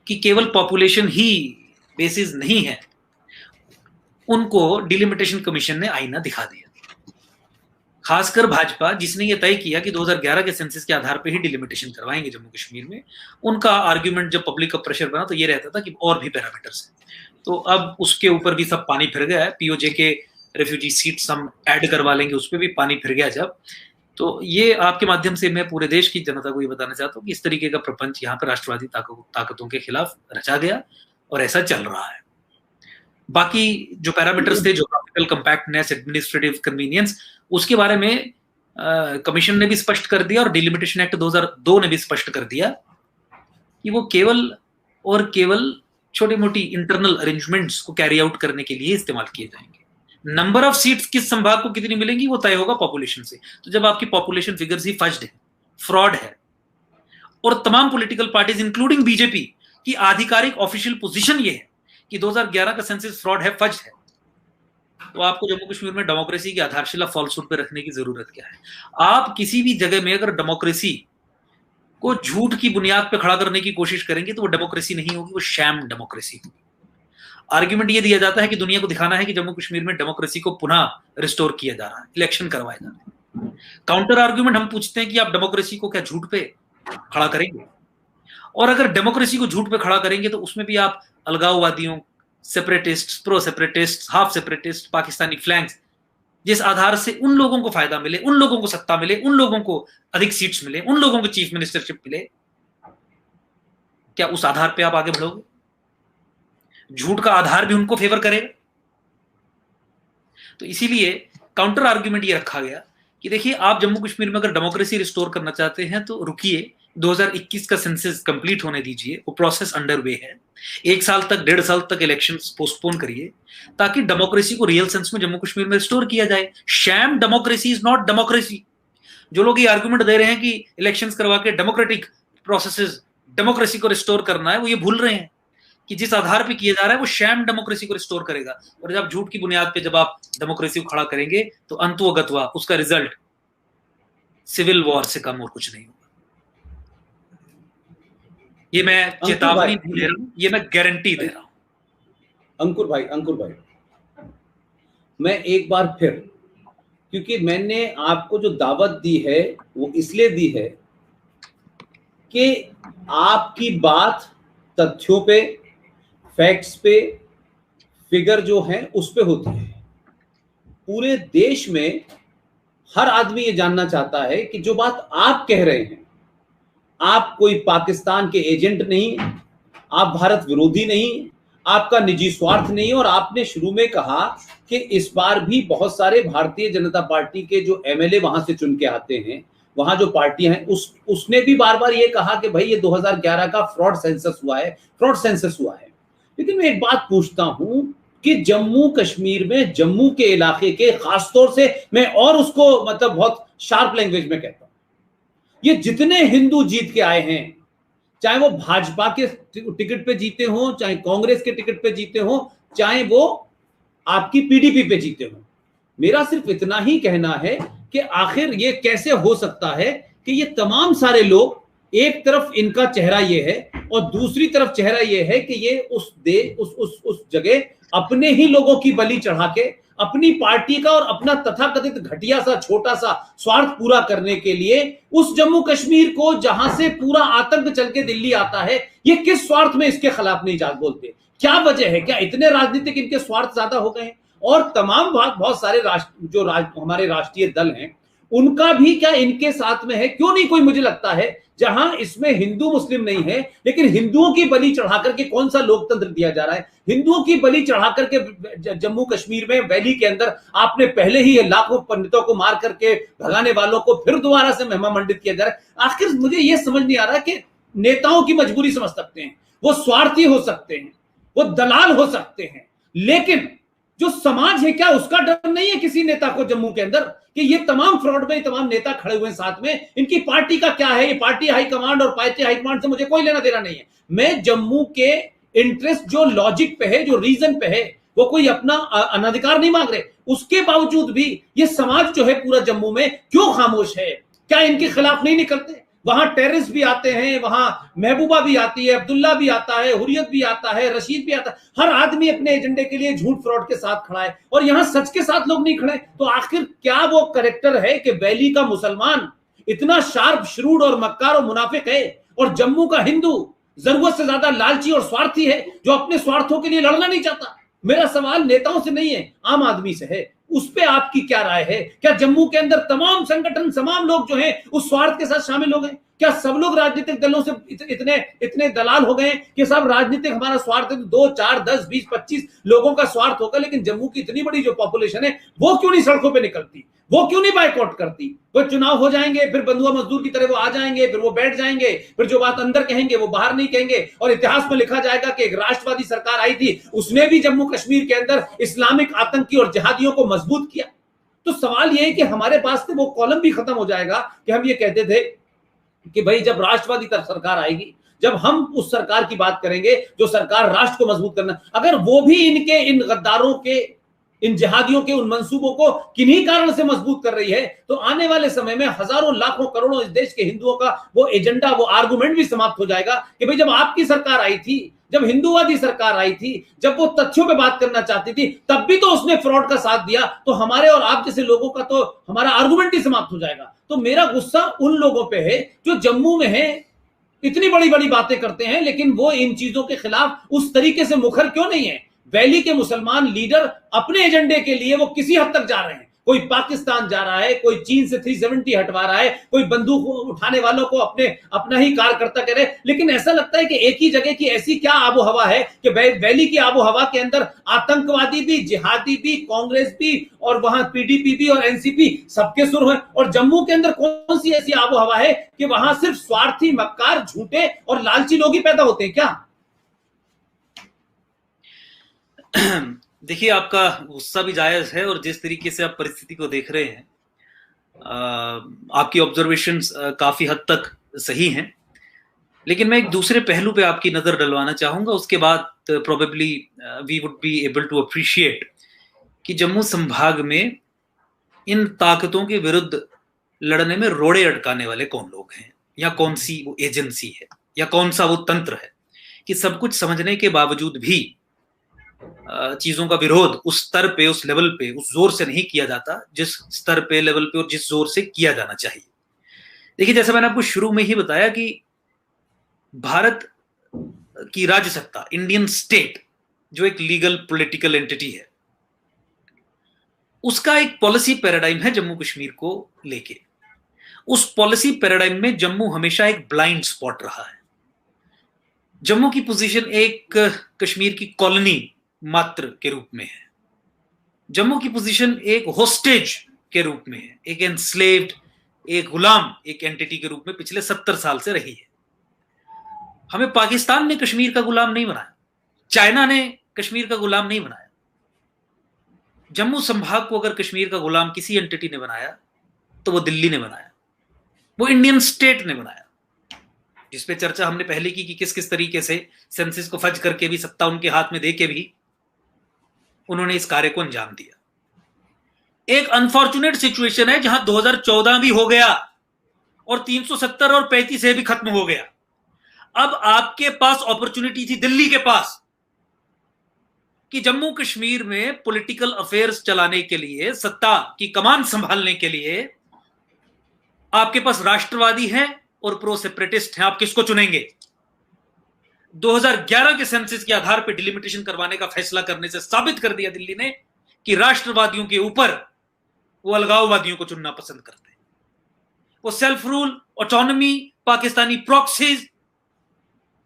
कि केवल पॉपुलेशन ही बेसिस नहीं है, उनको डिलिमिटेशन कमीशन ने आईना दिखा दिया। खासकर भाजपा, जिसने ये तय किया कि 2011 के सेंसस के आधार पे ही डिलिमिटेशन करवाएंगे जम्मू कश्मीर में, उनका आर्ग्यूमेंट जब पब्लिक का प्रेशर बना तो ये रहता था कि और भी पैरामीटर्स हैं। तो अब उसके ऊपर भी सब पानी फिर गया है। पीओजे के रेफ्यूजी सीट्स हम ऐड करवा लेंगे, उस पर भी पानी फिर गया जब। तो ये आपके माध्यम से मैं पूरे देश की जनता को ये बताना चाहता हूँ कि इस तरीके का प्रपंच यहाँ पर राष्ट्रवादी ताकतों के खिलाफ रचा गया और ऐसा चल रहा है। बाकी जो पैरामीटर्स थे, ज्योग्राफिकल कंपैक्टनेस, एडमिनिस्ट्रेटिव कन्वीनियंस, उसके बारे में कमीशन ने भी स्पष्ट कर दिया और डिलिमिटेशन एक्ट 2002 ने भी स्पष्ट कर दिया कि वो केवल और केवल छोटी मोटी इंटरनल अरेंजमेंट्स को कैरी आउट करने के लिए इस्तेमाल किए जाएंगे। नंबर ऑफ सीट्स किस संभाग को कितनी मिलेंगी वो तय होगा पॉपुलेशन से। तो जब आपकी पॉपुलेशन फिगर्स ही फज्ड है, फ्रॉड है, और तमाम पॉलिटिकल पार्टीज इंक्लूडिंग बीजेपी की आधिकारिक ऑफिशियल पोजीशन ये है कि 2011 का सेंसस फ्रॉड है, फज्ड है, तो आपको जम्मू कश्मीर में डेमोक्रेसी की आधारशिला फॉल्सहुड पे रखने की जरूरत क्या है? आप किसी भी जगह में अगर डेमोक्रेसी को झूठ की बुनियाद पे खड़ा करने की कोशिश करेंगे तो वो डेमोक्रेसी नहीं होगी, वो शैम डेमोक्रेसी होगी। आर्ग्यूमेंट ये दिया जाता है कि दुनिया को दिखाना है कि जम्मू कश्मीर में डेमोक्रेसी को पुनः रिस्टोर किया जा रहा है, इलेक्शन करवाए जा रहे हैं। काउंटर आर्ग्यूमेंट हम पूछते हैं कि आप डेमोक्रेसी को क्या झूठ पे खड़ा करेंगे? और अगर डेमोक्रेसी को झूठ पे खड़ा करेंगे तो उसमें भी आप अलगाववादियों, separatist, pro separatist, half separatist, Pakistani flanks, जिस आधार से उन लोगों को फायदा मिले, उन लोगों को सत्ता मिले, उन लोगों को अधिक सीट्स मिले, उन लोगों को चीफ मिनिस्टरशिप मिले, क्या उस आधार पे आप आगे बढ़ोगे? झूठ का आधार भी उनको फेवर करेगा। तो इसीलिए काउंटर आर्ग्यूमेंट ये रखा गया कि देखिए, आप जम्मू कश्मीर में अगर डेमोक्रेसी रिस्टोर करना चाहते हैं तो रुकिए, 2021 का सेंसस कंप्लीट होने दीजिए, वो प्रोसेस अंडर वे है। 1 साल तक, 1.5 साल तक इलेक्शंस पोस्टपोन करिए ताकि डेमोक्रेसी को रियल सेंस में जम्मू कश्मीर में रिस्टोर किया जाए। Sham democracy is not democracy. जो लोग ये आर्गुमेंट दे रहे हैं कि इलेक्शंस करवा के डेमोक्रेटिक प्रोसेसेस, डेमोक्रेसी को रिस्टोर करना है, वो ये भूल रहे हैं कि जिस आधार पे किया जा रहा है वो शैम डेमोक्रेसी को रिस्टोर करेगा। और जब झूठ की बुनियाद पे जब आप डेमोक्रेसी को खड़ा करेंगे तो अंतोगत्वा उसका रिजल्ट सिविल वॉर से कम और कुछ नहीं होगा। ये मैं चेतावनी दे रहा हूं, ये मैं गारंटी दे रहा हूं। अंकुर भाई, मैं एक बार फिर, क्योंकि मैंने आपको जो दावत दी है वो इसलिए दी है कि आपकी बात तथ्यों पे, फैक्ट्स पे, फिगर जो है उस पे होती है। पूरे देश में हर आदमी ये जानना चाहता है कि जो बात आप कह रहे हैं, आप कोई पाकिस्तान के एजेंट नहीं, आप भारत विरोधी नहीं, आपका निजी स्वार्थ नहीं, और आपने शुरू में कहा कि इस बार भी बहुत सारे भारतीय जनता पार्टी के जो एमएलए वहां से चुन के आते हैं, वहां जो पार्टियां हैं, उसने भी बार बार ये कहा कि भाई ये 2011 का फ्रॉड सेंसस हुआ है, फ्रॉड सेंसस हुआ है। लेकिन मैं एक बात पूछता हूं कि जम्मू कश्मीर में, जम्मू के इलाके के, खासतौर से मैं और उसको मतलब बहुत शार्प लैंग्वेज में कहता हूं, ये जितने हिंदू जीत के आए हैं, चाहे वो भाजपा के टिकट पे जीते हो, चाहे कांग्रेस के टिकट पे जीते हो, चाहे वो आपकी पीडीपी पे जीते हो, मेरा सिर्फ इतना ही कहना है कि आखिर ये कैसे हो सकता है कि ये तमाम सारे लोग, एक तरफ इनका चेहरा ये है और दूसरी तरफ चेहरा ये है कि ये उस जगह अपने ही लोगों की बलि चढ़ा के अपनी पार्टी का और अपना तथाकथित घटिया सा छोटा सा स्वार्थ पूरा करने के लिए उस जम्मू कश्मीर को, जहां से पूरा आतंक चल के दिल्ली आता है, ये किस स्वार्थ में इसके खिलाफ नहीं जा बोलते? क्या वजह है? क्या इतने राजनीतिक इनके स्वार्थ ज्यादा हो गए हैं? और तमाम बहुत सारे हमारे राष्ट्रीय दल हैं, उनका भी क्या इनके साथ में है? क्यों नहीं कोई, मुझे लगता है जहां इसमें हिंदू मुस्लिम नहीं है, लेकिन हिंदुओं की बलि चढ़ा करके कौन सा लोकतंत्र दिया जा रहा है? हिंदुओं की बलि चढ़ा करके जम्मू कश्मीर में वैली के अंदर आपने पहले ही लाखों पंडितों को मार करके भगाने वालों को फिर दोबारा से महिमा मंडित किया जा रहा है। आखिर मुझे यह समझ नहीं आ रहा कि नेताओं की मजबूरी समझ सकते हैं, वो स्वार्थी हो सकते हैं, वो दलाल हो सकते हैं, लेकिन जो समाज है, क्या उसका डर नहीं है किसी नेता को जम्मू के अंदर कि ये तमाम फ्रॉड में तमाम नेता खड़े हुए हैं साथ में, इनकी पार्टी का क्या है? ये पार्टी हाईकमांड और पार्टी हाईकमांड से मुझे कोई लेना देना नहीं है। मैं जम्मू के इंटरेस्ट जो लॉजिक पे है, जो रीजन पे है, वो कोई अपना अनाधिकार नहीं मांग रहे, उसके बावजूद भी ये समाज जो है पूरा जम्मू में क्यों खामोश है? क्या इनके खिलाफ नहीं निकलते? वहां टेररिस्ट भी आते हैं, वहां महबूबा भी आती है, अब्दुल्ला भी आता है, हुर्रियत भी आता है, रशीद भी आता है, हर आदमी अपने एजेंडे के लिए झूठ फ्रॉड के साथ खड़ा है, और यहां सच के साथ लोग नहीं खड़े। तो आखिर क्या वो करेक्टर है कि वैली का मुसलमान इतना शार्प, श्रूड और मक्कार और मुनाफिक है, और जम्मू का हिंदू जरूरत से ज्यादा लालची और स्वार्थी है, जो अपने स्वार्थों के लिए लड़ना नहीं चाहता? मेरा सवाल नेताओं से नहीं है, आम आदमी से है। उस पे आपकी क्या राय है? क्या जम्मू के अंदर तमाम संगठन, तमाम लोग जो हैं उस स्वार्थ के साथ शामिल हो गए? क्या सब लोग राजनीतिक दलों से इतने दलाल हो गए कि सब राजनीतिक हमारा स्वार्थ है, 2, 4, 10, 20, 25 लोगों का स्वार्थ होगा, लेकिन जम्मू की इतनी बड़ी जो पॉपुलेशन है वो क्यों नहीं सड़कों पे निकलती? वो क्यों नहीं बाइकआउट करती? वो चुनाव हो जाएंगे, फिर बंधुआ मजदूर की तरह वो आ जाएंगे, फिर वो बैठ जाएंगे, फिर जो बात अंदर कहेंगे वो बाहर नहीं कहेंगे, और इतिहास में लिखा जाएगा कि एक राष्ट्रवादी सरकार आई थी, उसने भी जम्मू कश्मीर के अंदर इस्लामिक आतंकी और जिहादियों को मजबूत किया। तो सवाल यह है कि हमारे पास से वो कॉलम भी खत्म हो जाएगा कि हम ये कहते थे कि भाई जब राष्ट्रवादी सरकार आएगी, जब हम उस सरकार की बात करेंगे जो सरकार राष्ट्र को मजबूत करना, अगर वो भी इनके, इन गद्दारों के, इन जिहादियों के उन मंसूबों को किन्हीं कारण से मजबूत कर रही है, तो आने वाले समय में हजारों, लाखों, करोड़ों इस देश के हिंदुओं का वो एजेंडा, वो आर्गुमेंट भी समाप्त हो जाएगा कि भाई जब आपकी सरकार आई थी, जब हिंदूवादी सरकार आई थी, जब वो तथ्यों पे बात करना चाहती थी, तब भी तो उसने फ्रॉड का साथ दिया, तो हमारे और आप जैसे लोगों का तो हमारा आर्गुमेंट ही समाप्त हो जाएगा। तो मेरा गुस्सा उन लोगों पे है जो जम्मू में है, इतनी बड़ी बड़ी बातें करते हैं, लेकिन वो इन चीजों के खिलाफ उस तरीके से मुखर क्यों नहीं है? वैली के मुसलमान लीडर अपने एजेंडे के लिए वो किसी हद तक जा रहे हैं, कोई पाकिस्तान जा रहा है, कोई चीन से 370 हटवा रहा है, कोई बंदूक उठाने वालों को अपना ही कार्यकर्ता करे, लेकिन ऐसा लगता है कि एक ही जगह की ऐसी क्या आबो हवा है कि वैली की आबो हवा के अंदर आतंकवादी भी, जिहादी भी, कांग्रेस भी, और वहां पीडीपी भी और एनसीपी सबके सुर हैं, और जम्मू के अंदर कौन सी ऐसी आबो हवा है कि वहां सिर्फ स्वार्थी, मक्कार, झूठे और लालची लोग ही पैदा होते हैं क्या? देखिए, आपका गुस्सा भी जायज है, और जिस तरीके से आप परिस्थिति को देख रहे हैं, आपकी ऑब्जर्वेशंस काफी हद तक सही हैं, लेकिन मैं एक दूसरे पहलू पे आपकी नजर डलवाना चाहूंगा। उसके बाद probably we would be able to appreciate कि जम्मू संभाग में इन ताकतों के विरुद्ध लड़ने में रोड़े अटकाने वाले कौन लोग हैं, या कौन सी वो एजेंसी है, या कौन सा वो तंत्र है कि सब कुछ समझने के बावजूद भी चीजों का विरोध उस स्तर पे, उस लेवल पे, उस जोर से नहीं किया जाता जिस स्तर पे, लेवल पे और जिस जोर से किया जाना चाहिए। देखिए, जैसे मैंने आपको शुरू में ही बताया कि भारत की राज्य सत्ता, इंडियन स्टेट, जो एक लीगल पॉलिटिकल एंटिटी है, उसका एक पॉलिसी पैराडाइम है जम्मू कश्मीर को लेके। उस पॉलिसी पैराडाइम में जम्मू हमेशा एक ब्लाइंड स्पॉट रहा है। जम्मू की पोजीशन एक कश्मीर की कॉलोनी मात्र के रूप में है। जम्मू की पोजीशन एक होस्टेज के रूप में है, एक एनस्लेव्ड, एक गुलाम, एक एंटिटी के रूप में पिछले 70 साल से रही है। हमें पाकिस्तान ने कश्मीर का गुलाम नहीं बनाया, चाइना ने कश्मीर का गुलाम नहीं बनाया। जम्मू संभाग को अगर कश्मीर का गुलाम किसी एंटिटी ने बनाया तो वो दिल्ली ने बनाया, वो इंडियन स्टेट ने बनाया, जिस पे चर्चा हमने पहले की कि किस किस तरीके से सेंसस को फज करके भी, सत्ता उनके हाथ में देके भी उन्होंने इस कार्य को अंजाम दिया। एक अनफॉर्चुनेट सिचुएशन है जहां 2014 भी हो गया और 370 और 35 भी खत्म हो गया। अब आपके पास अपॉर्चुनिटी थी दिल्ली के पास कि जम्मू कश्मीर में पॉलिटिकल अफेयर्स चलाने के लिए, सत्ता की कमान संभालने के लिए आपके पास राष्ट्रवादी हैं और प्रो सेपरेटिस्ट हैं। आप किसको चुनेंगे? 2011 के सेंसस के आधार पर डिलिमिटेशन करवाने का फैसला करने से साबित कर दिया दिल्ली ने कि राष्ट्रवादियों के ऊपर वो अलगाववादियों को चुनना पसंद करते हैं। वो self rule, autonomy, Pakistani proxies,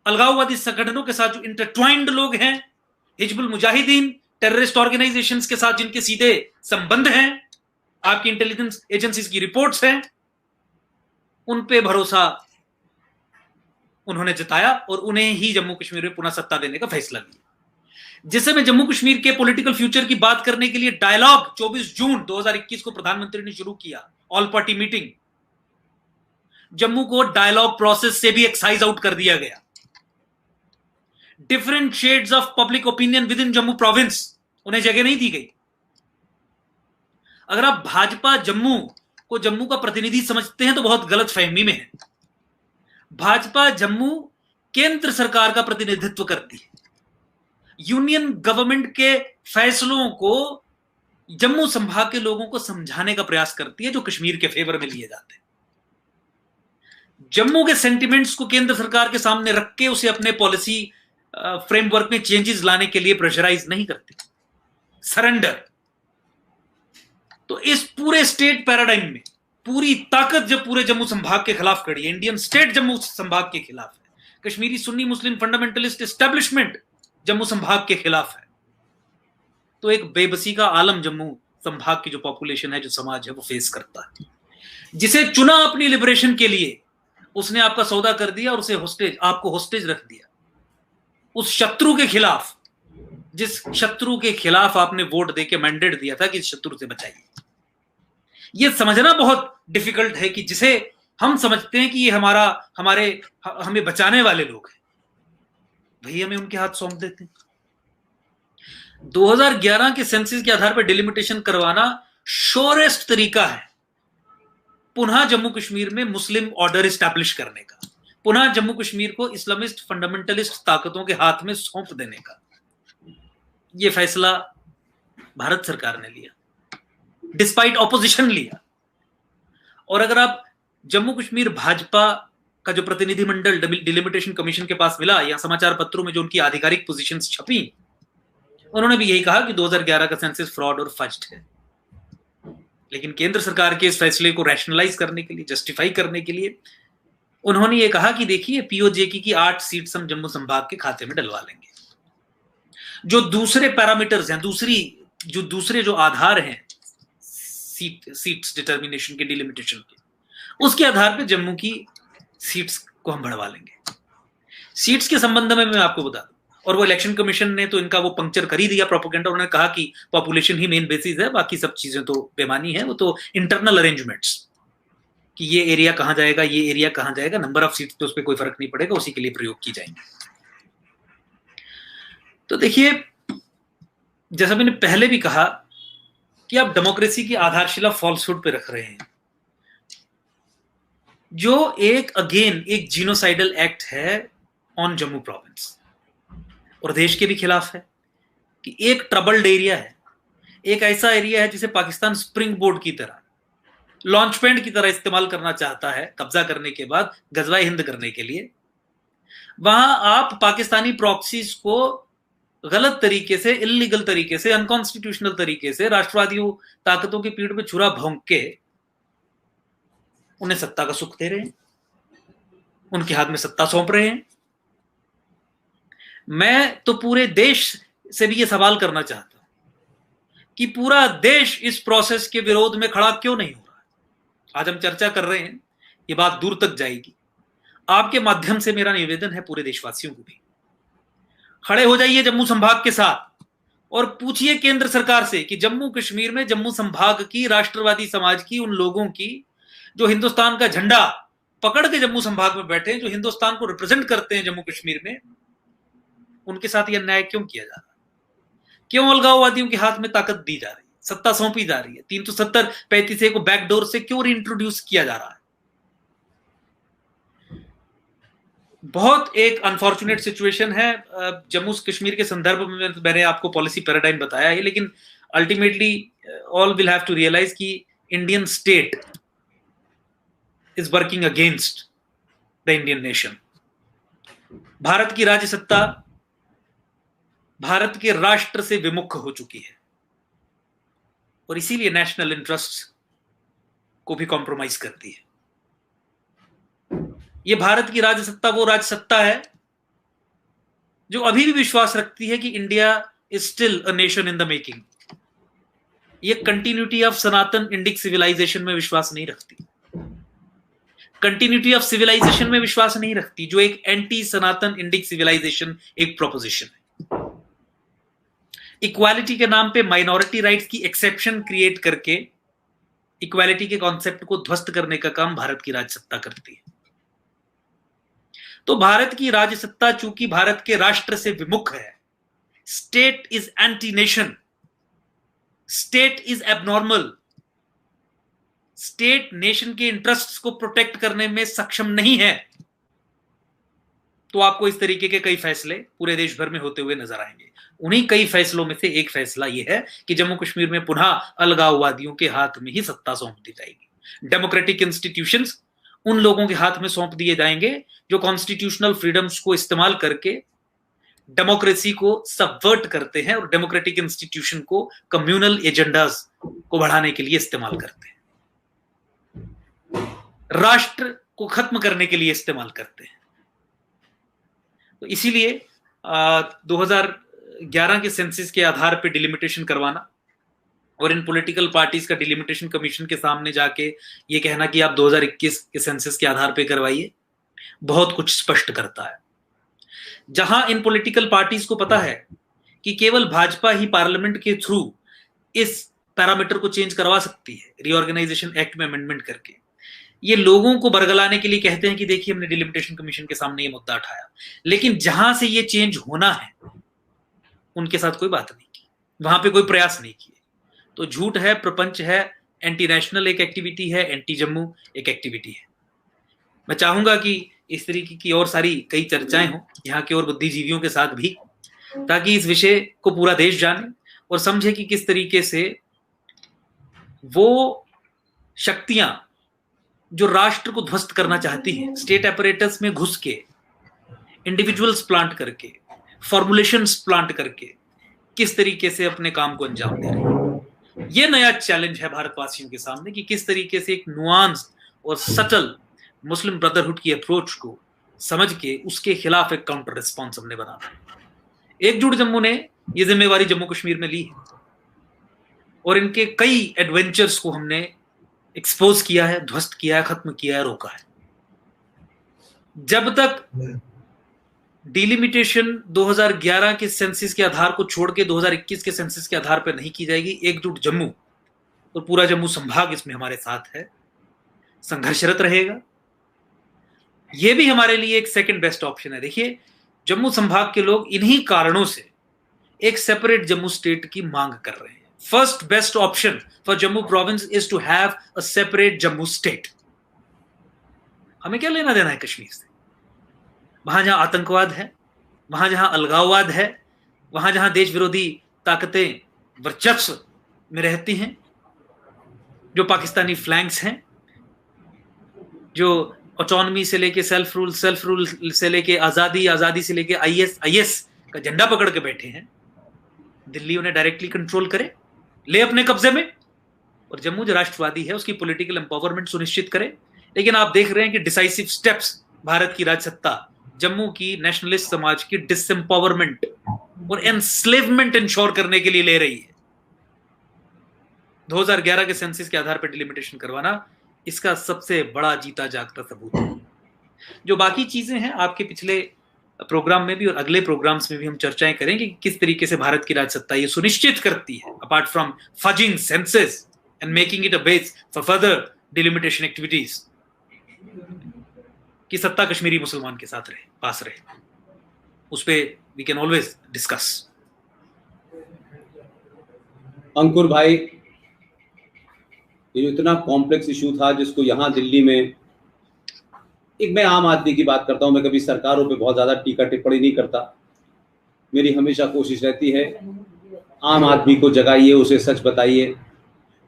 अलगाववादी संगठनों के साथ जो इंटरट्वाइंड लोग हैं, हिजबुल मुजाहिदीन, टेररिस्ट ऑर्गेनाइजेशंस के साथ जिनके सीधे संबंध हैं, आपकी इंटेलिजेंस एजेंसीज की रिपोर्ट्स हैं, उन पे भरोसा उन्होंने जताया और उन्हें ही जम्मू कश्मीर में पुनः सत्ता देने का फैसला लिया। जिससे मैं जम्मू कश्मीर के पॉलिटिकल फ्यूचर की बात करने के लिए डायलॉग 24 जून 2021 को प्रधानमंत्री ने शुरू किया, ऑल पार्टी मीटिंग। जम्मू को डायलॉग प्रोसेस से भी एक्साइज आउट कर दिया गया। Different shades of public opinion with in Jammu province, उन्हें जगह नहीं दी गई। अगर आप भाजपा जम्मू को जम्मू का प्रतिनिधि समझते हैं तो बहुत गलत फहमी में है। भाजपा जम्मू केंद्र सरकार का प्रतिनिधित्व करती है। यूनियन गवर्नमेंट के फैसलों को जम्मू संभाग के लोगों को समझाने का प्रयास करती है जो कश्मीर के फेवर में लिए जाते हैं। जम्मू के सेंटिमेंट्स को केंद्र सरकार के सामने रख के उसे अपने पॉलिसी फ्रेमवर्क में चेंजेस लाने के लिए प्रेशराइज नहीं करती, सरेंडर। तो इस पूरे स्टेट पैराडाइम में पूरी ताकत जब पूरे जम्मू संभाग के खिलाफ खड़ी है, इंडियन स्टेट जम्मू संभाग के खिलाफ है, कश्मीरी सुन्नी मुस्लिम फंडामेंटलिस्ट एस्टेब्लिशमेंट जम्मू संभाग के खिलाफ है, तो एक बेबसी का आलम जम्मू संभाग की जो पॉपुलेशन है, जो समाज है, वो फेस करता है। जिसे चुना अपनी लिबरेशन के लिए, उसने आपका सौदा कर दिया और उसे होस्टेज, आपको होस्टेज रख दिया। उस शत्रु के खिलाफ, जिस शत्रु के खिलाफ आपने वोट देके मैंडेट दिया था कि इस शत्रु से बचाइए। यह समझना बहुत डिफिकल्ट है कि जिसे हम समझते हैं कि ये हमें बचाने वाले लोग हैं, वही हमें उनके हाथ सौंप देते हैं। 2011 के सेंसस के आधार पर डिलिमिटेशन करवाना श्योरेस्ट तरीका है पुनः जम्मू कश्मीर में मुस्लिम ऑर्डर एस्टैब्लिश करने का, पुनः जम्मू कश्मीर को इस्लामिस्ट फंडामेंटलिस्ट ताकतों के हाथ में सौंप देने का। यह फैसला भारत सरकार ने लिया, डिस्पाइट ऑपोजिशन लिया। और अगर आप जम्मू कश्मीर भाजपा का जो प्रतिनिधिमंडल डिलिमिटेशन कमीशन के पास मिला या समाचार पत्रों में जो उनकी आधिकारिक पोजीशंस छपी, उन्होंने भी यही कहा कि 2011 का सेंसस फ्रॉड और फज्ड है। लेकिन केंद्र सरकार के इस फैसले को रैशनलाइज करने के लिए, जस्टिफाई करने के लिए, उन्होंने ये कहा कि देखिए, पीओजेकी की 8 सीट्स हम जम्मू संभाग के खाते में डलवा लेंगे। जो दूसरे पैरामीटर्स हैं, दूसरे जो आधार हैं सीट्स डिटर्मिनेशन के, डिलिमिटेशन के, उसके आधार पे जम्मू की सीट्स को हम बढ़वा लेंगे। सीट्स के संबंध में मैं आपको बता दूं, और वो इलेक्शन कमीशन ने तो इनका वो पंक्चर कर ही दिया प्रोपेगेंडा। उन्होंने कहा कि पॉपुलेशन ही मेन बेसिस है, बाकी सब चीजें तो बेमानी है, वो तो इंटरनल अरेंजमेंट्स, कि ये एरिया कहां जाएगा, ये एरिया कहां जाएगा, नंबर ऑफ सीट्स पे उस पर कोई फर्क नहीं पड़ेगा, उसी के लिए प्रयोग की जाएंगे। तो देखिए, जैसा मैंने पहले भी कहा कि आप डेमोक्रेसी की आधारशिला फॉल्सहुड पे रख रहे हैं, जो एक जीनोसाइडल एक्ट है ऑन जम्मू प्रोविंस, और देश के भी खिलाफ है, कि एक ट्रबल्ड एरिया है, एक ऐसा एरिया है जिसे पाकिस्तान स्प्रिंग बोर्ड की तरह, लॉन्च पैड की तरह इस्तेमाल करना चाहता है कब्जा करने के बाद गजवा हिंद करने के लिए। वहां आप पाकिस्तानी प्रॉक्सीज को गलत तरीके से, इलीगल तरीके से, अनकॉन्स्टिट्यूशनल तरीके से राष्ट्रवादियों ताकतों की पीठ पे छुरा भोंक के उन्हें सत्ता का सुख दे रहे हैं, उनके हाथ में सत्ता सौंप रहे हैं। मैं तो पूरे देश से भी यह सवाल करना चाहता हूं कि पूरा देश इस प्रोसेस के विरोध में खड़ा क्यों नहीं हो रहा है। आज हम चर्चा कर रहे हैं, ये बात दूर तक जाएगी। आपके माध्यम से मेरा निवेदन है पूरे देशवासियों को भी, खड़े हो जाइए जम्मू संभाग के साथ और पूछिए केंद्र सरकार से कि जम्मू कश्मीर में जम्मू संभाग की राष्ट्रवादी समाज की उन लोगों की जो हिंदुस्तान का झंडा पकड़ के जम्मू संभाग में बैठे हैं, जो हिंदुस्तान को रिप्रेजेंट करते हैं जम्मू कश्मीर में, उनके साथ यह अन्याय क्यों किया जा रहा है? क्यों अलगाववादियों के हाथ में ताकत दी जा रही है, सत्ता सौंपी जा रही है? 370 35 को बैकडोर से क्यों रिंट्रोड्यूस किया जा रहा है? बहुत एक अनफॉर्चुनेट सिचुएशन है जम्मू कश्मीर के संदर्भ में। मैंने आपको पॉलिसी पैराडाइम बताया है, लेकिन ultimately all will have to realise कि Indian state is working against the Indian nation. Bharat की राज्य सत्ता भारत के राष्ट्र से विमुख हो चुकी है और इसीलिए नेशनल इंटरेस्ट को भी कॉम्प्रोमाइज करती है। ये भारत की राज्य सत्ता वो राज्य सत्ता है जो अभी भी विश्वास रखती है कि India is still a nation in the making. ये continuity of Sanatan Indic civilisation में विश्वास नहीं रखती, कंटिन्यूटी ऑफ सिविलाइजेशन में विश्वास नहीं रखती, जो एक एंटी सनातन इंडिक सिविलाइजेशन एक प्रोपोजिशन है। इक्वालिटी के नाम पे माइनॉरिटी राइट्स की एक्सेप्शन क्रिएट करके इक्वालिटी के कॉन्सेप्ट को ध्वस्त करने का काम भारत की राजसत्ता करती है। तो भारत की राजसत्ता चूंकि भारत के राष्ट्र से विमुख है, state is anti nation, state is abnormal, state nation के इंटरेस्ट्स को प्रोटेक्ट करने में सक्षम नहीं है, तो आपको इस तरीके के कई फैसले पूरे देश भर में होते हुए नजर आएंगे। उन्हीं कई फैसलों में से एक फैसला यह है कि जम्मू कश्मीर में पुनः अलगाववादियों के हाथ में ही सत्ता सौंप दी जाएगी। डेमोक्रेटिक इंस्टीट्यूशंस उन लोगों के हाथ में सौंप दिए जाएंगे जो कॉन्स्टिट्यूशनल फ्रीडम्स को इस्तेमाल करके डेमोक्रेसी को सबवर्ट करते हैं और डेमोक्रेटिक इंस्टीट्यूशन को कम्युनल एजेंडास को बढ़ाने के लिए इस्तेमाल करते हैं, राष्ट्र को खत्म करने के लिए इस्तेमाल करते हैं। तो इसीलिए 2011 के सेंसस के आधार पर डिलिमिटेशन करवाना और इन पॉलिटिकल पार्टीज का डिलिमिटेशन कमीशन के सामने जाके ये कहना कि आप 2021 के सेंसस के आधार पे करवाइए, बहुत कुछ स्पष्ट करता है। जहां इन पॉलिटिकल पार्टीज को पता है कि केवल भाजपा ही पार्लियामेंट के थ्रू इस पैरामीटर को चेंज करवा सकती है, रीऑर्गेनाइजेशन एक्ट में अमेंडमेंट करके, ये लोगों को बरगलाने के लिए कहते हैं कि देखिए हमने डिलिमिटेशन कमीशन के सामने ये मुद्दा उठाया, लेकिन जहां से ये चेंज होना है उनके साथ कोई बात नहीं की, वहां पे कोई प्रयास नहीं किए। तो झूठ है, प्रपंच है, एंटी नेशनल एक एक्टिविटी है, एंटी जम्मू एक एक्टिविटी है। मैं चाहूंगा कि इस तरीके की और सारी कई चर्चाएं हों यहाँ के और बुद्धिजीवियों के साथ भी, ताकि इस विषय को पूरा देश जाने और समझे कि किस तरीके से वो शक्तियां जो राष्ट्र को ध्वस्त करना चाहती हैं, स्टेट अपरेटस में घुस के, इंडिविजुअल्स प्लांट करके, फॉर्मुलेशंस प्लांट करके किस तरीके से अपने काम को अंजाम दे रहे हैं। ये नया चैलेंज है भारतवासियों के सामने कि किस तरीके से एक नुआंस और सटल मुस्लिम ब्रदरहुड की अप्रोच को समझ के उसके खिलाफ एक काउंटर रिस्पॉन्स हमने बनाना है। एकजुट जम्मू ने ये जिम्मेवारी जम्मू कश्मीर में ली है और इनके कई एडवेंचर्स को हमने एक्सपोज किया है, ध्वस्त किया है, खत्म किया है, रोका है। जब तक डिलिमिटेशन 2011 के सेंसस के आधार को छोड़ के 2021 के सेंसस के आधार पर नहीं की जाएगी, एकजुट जम्मू और पूरा जम्मू संभाग इसमें हमारे साथ है, संघर्षरत रहेगा। यह भी हमारे लिए एक सेकंड बेस्ट ऑप्शन है। देखिए, जम्मू संभाग के लोग इन्हीं कारणों से एक सेपरेट जम्मू स्टेट की मांग कर रहे हैं। First best option for Jammu province is to have a separate Jammu state. हमें क्या लेना देना है कश्मीर से? वहां जहां आतंकवाद है, वहां जहां अलगाववाद है, वहां जहां देश विरोधी ताकतें वर्चस्व में रहती हैं, जो पाकिस्तानी फ्लैंक्स हैं, जो ऑटोनॉमी से लेके सेल्फ रूल से लेके आजादी से लेके आईएस का झंडा पकड़ के बैठे हैं, दिल्ली उन्हें डायरेक्टली कंट्रोल करे, ले अपने कब्जे में, और जम्मू जो राष्ट्रवादी है उसकी पॉलिटिकल एम्पावरमेंट सुनिश्चित करे। लेकिन आप देख रहे हैं कि डिसाइसिव स्टेप्स भारत की राजसत्ता जम्मू की नेशनलिस्ट समाज की डिसएम्पावरमेंट और एनस्लेवमेंट इंश्योर करने के लिए ले रही है। 2011 के सेंसस के आधार पर डिलिमिटेशन करवाना इसका सबसे बड़ा जीता जागता सबूत है। जो बाकी चीजें हैं आपके पिछले प्रोग्राम में भी और अगले प्रोग्राम्स में भी हम चर्चाएं करेंगे कि किस तरीके से भारत की राजसत्ता ये सुनिश्चित करती है, apart from fudging census and making it a base for further delimitation activities, कि सत्ता कश्मीरी मुसलमान के साथ रहे, पास रहे। उस पे वी कैन ऑलवेज डिस्कस। अंकुर भाई, ये जो इतना कॉम्प्लेक्स इशू था जिसको यहाँ दिल्ली में, एक मैं आम आदमी की बात करता हूँ, मैं कभी सरकारों पे बहुत ज़्यादा टीका टिप्पणी नहीं करता। मेरी हमेशा कोशिश रहती है आम आदमी को जगाइए, उसे सच बताइए,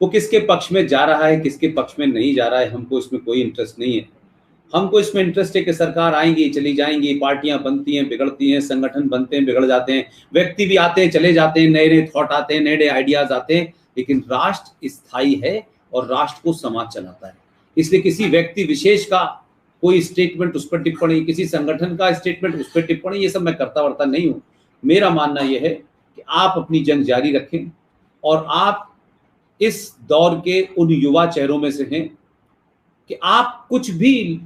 वो किसके पक्ष में जा रहा है किसके पक्ष में नहीं जा रहा है, हमको इसमें कोई इंटरेस्ट नहीं है। हमको इसमें इंटरेस्ट है कि सरकार आएंगी चली जाएंगी, पार्टियां बनती हैं बिगड़ती हैं, संगठन बनते हैं बिगड़ जाते हैं, व्यक्ति भी आते हैं चले जाते हैं, नए नए थॉट आते हैं, नए नए आइडियाज आते हैं, लेकिन राष्ट्र स्थायी है और राष्ट्र को समाज चलाता है। इसलिए किसी व्यक्ति विशेष का कोई स्टेटमेंट, उस पर टिप्पणी, किसी संगठन का स्टेटमेंट, उस पर टिप्पणी, ये सब मैं करता वर्ता नहीं हूँ। मेरा मानना यह है कि आप अपनी जंग जारी रखें और आप इस दौर के उन युवा चेहरों में से हैं कि आप कुछ भी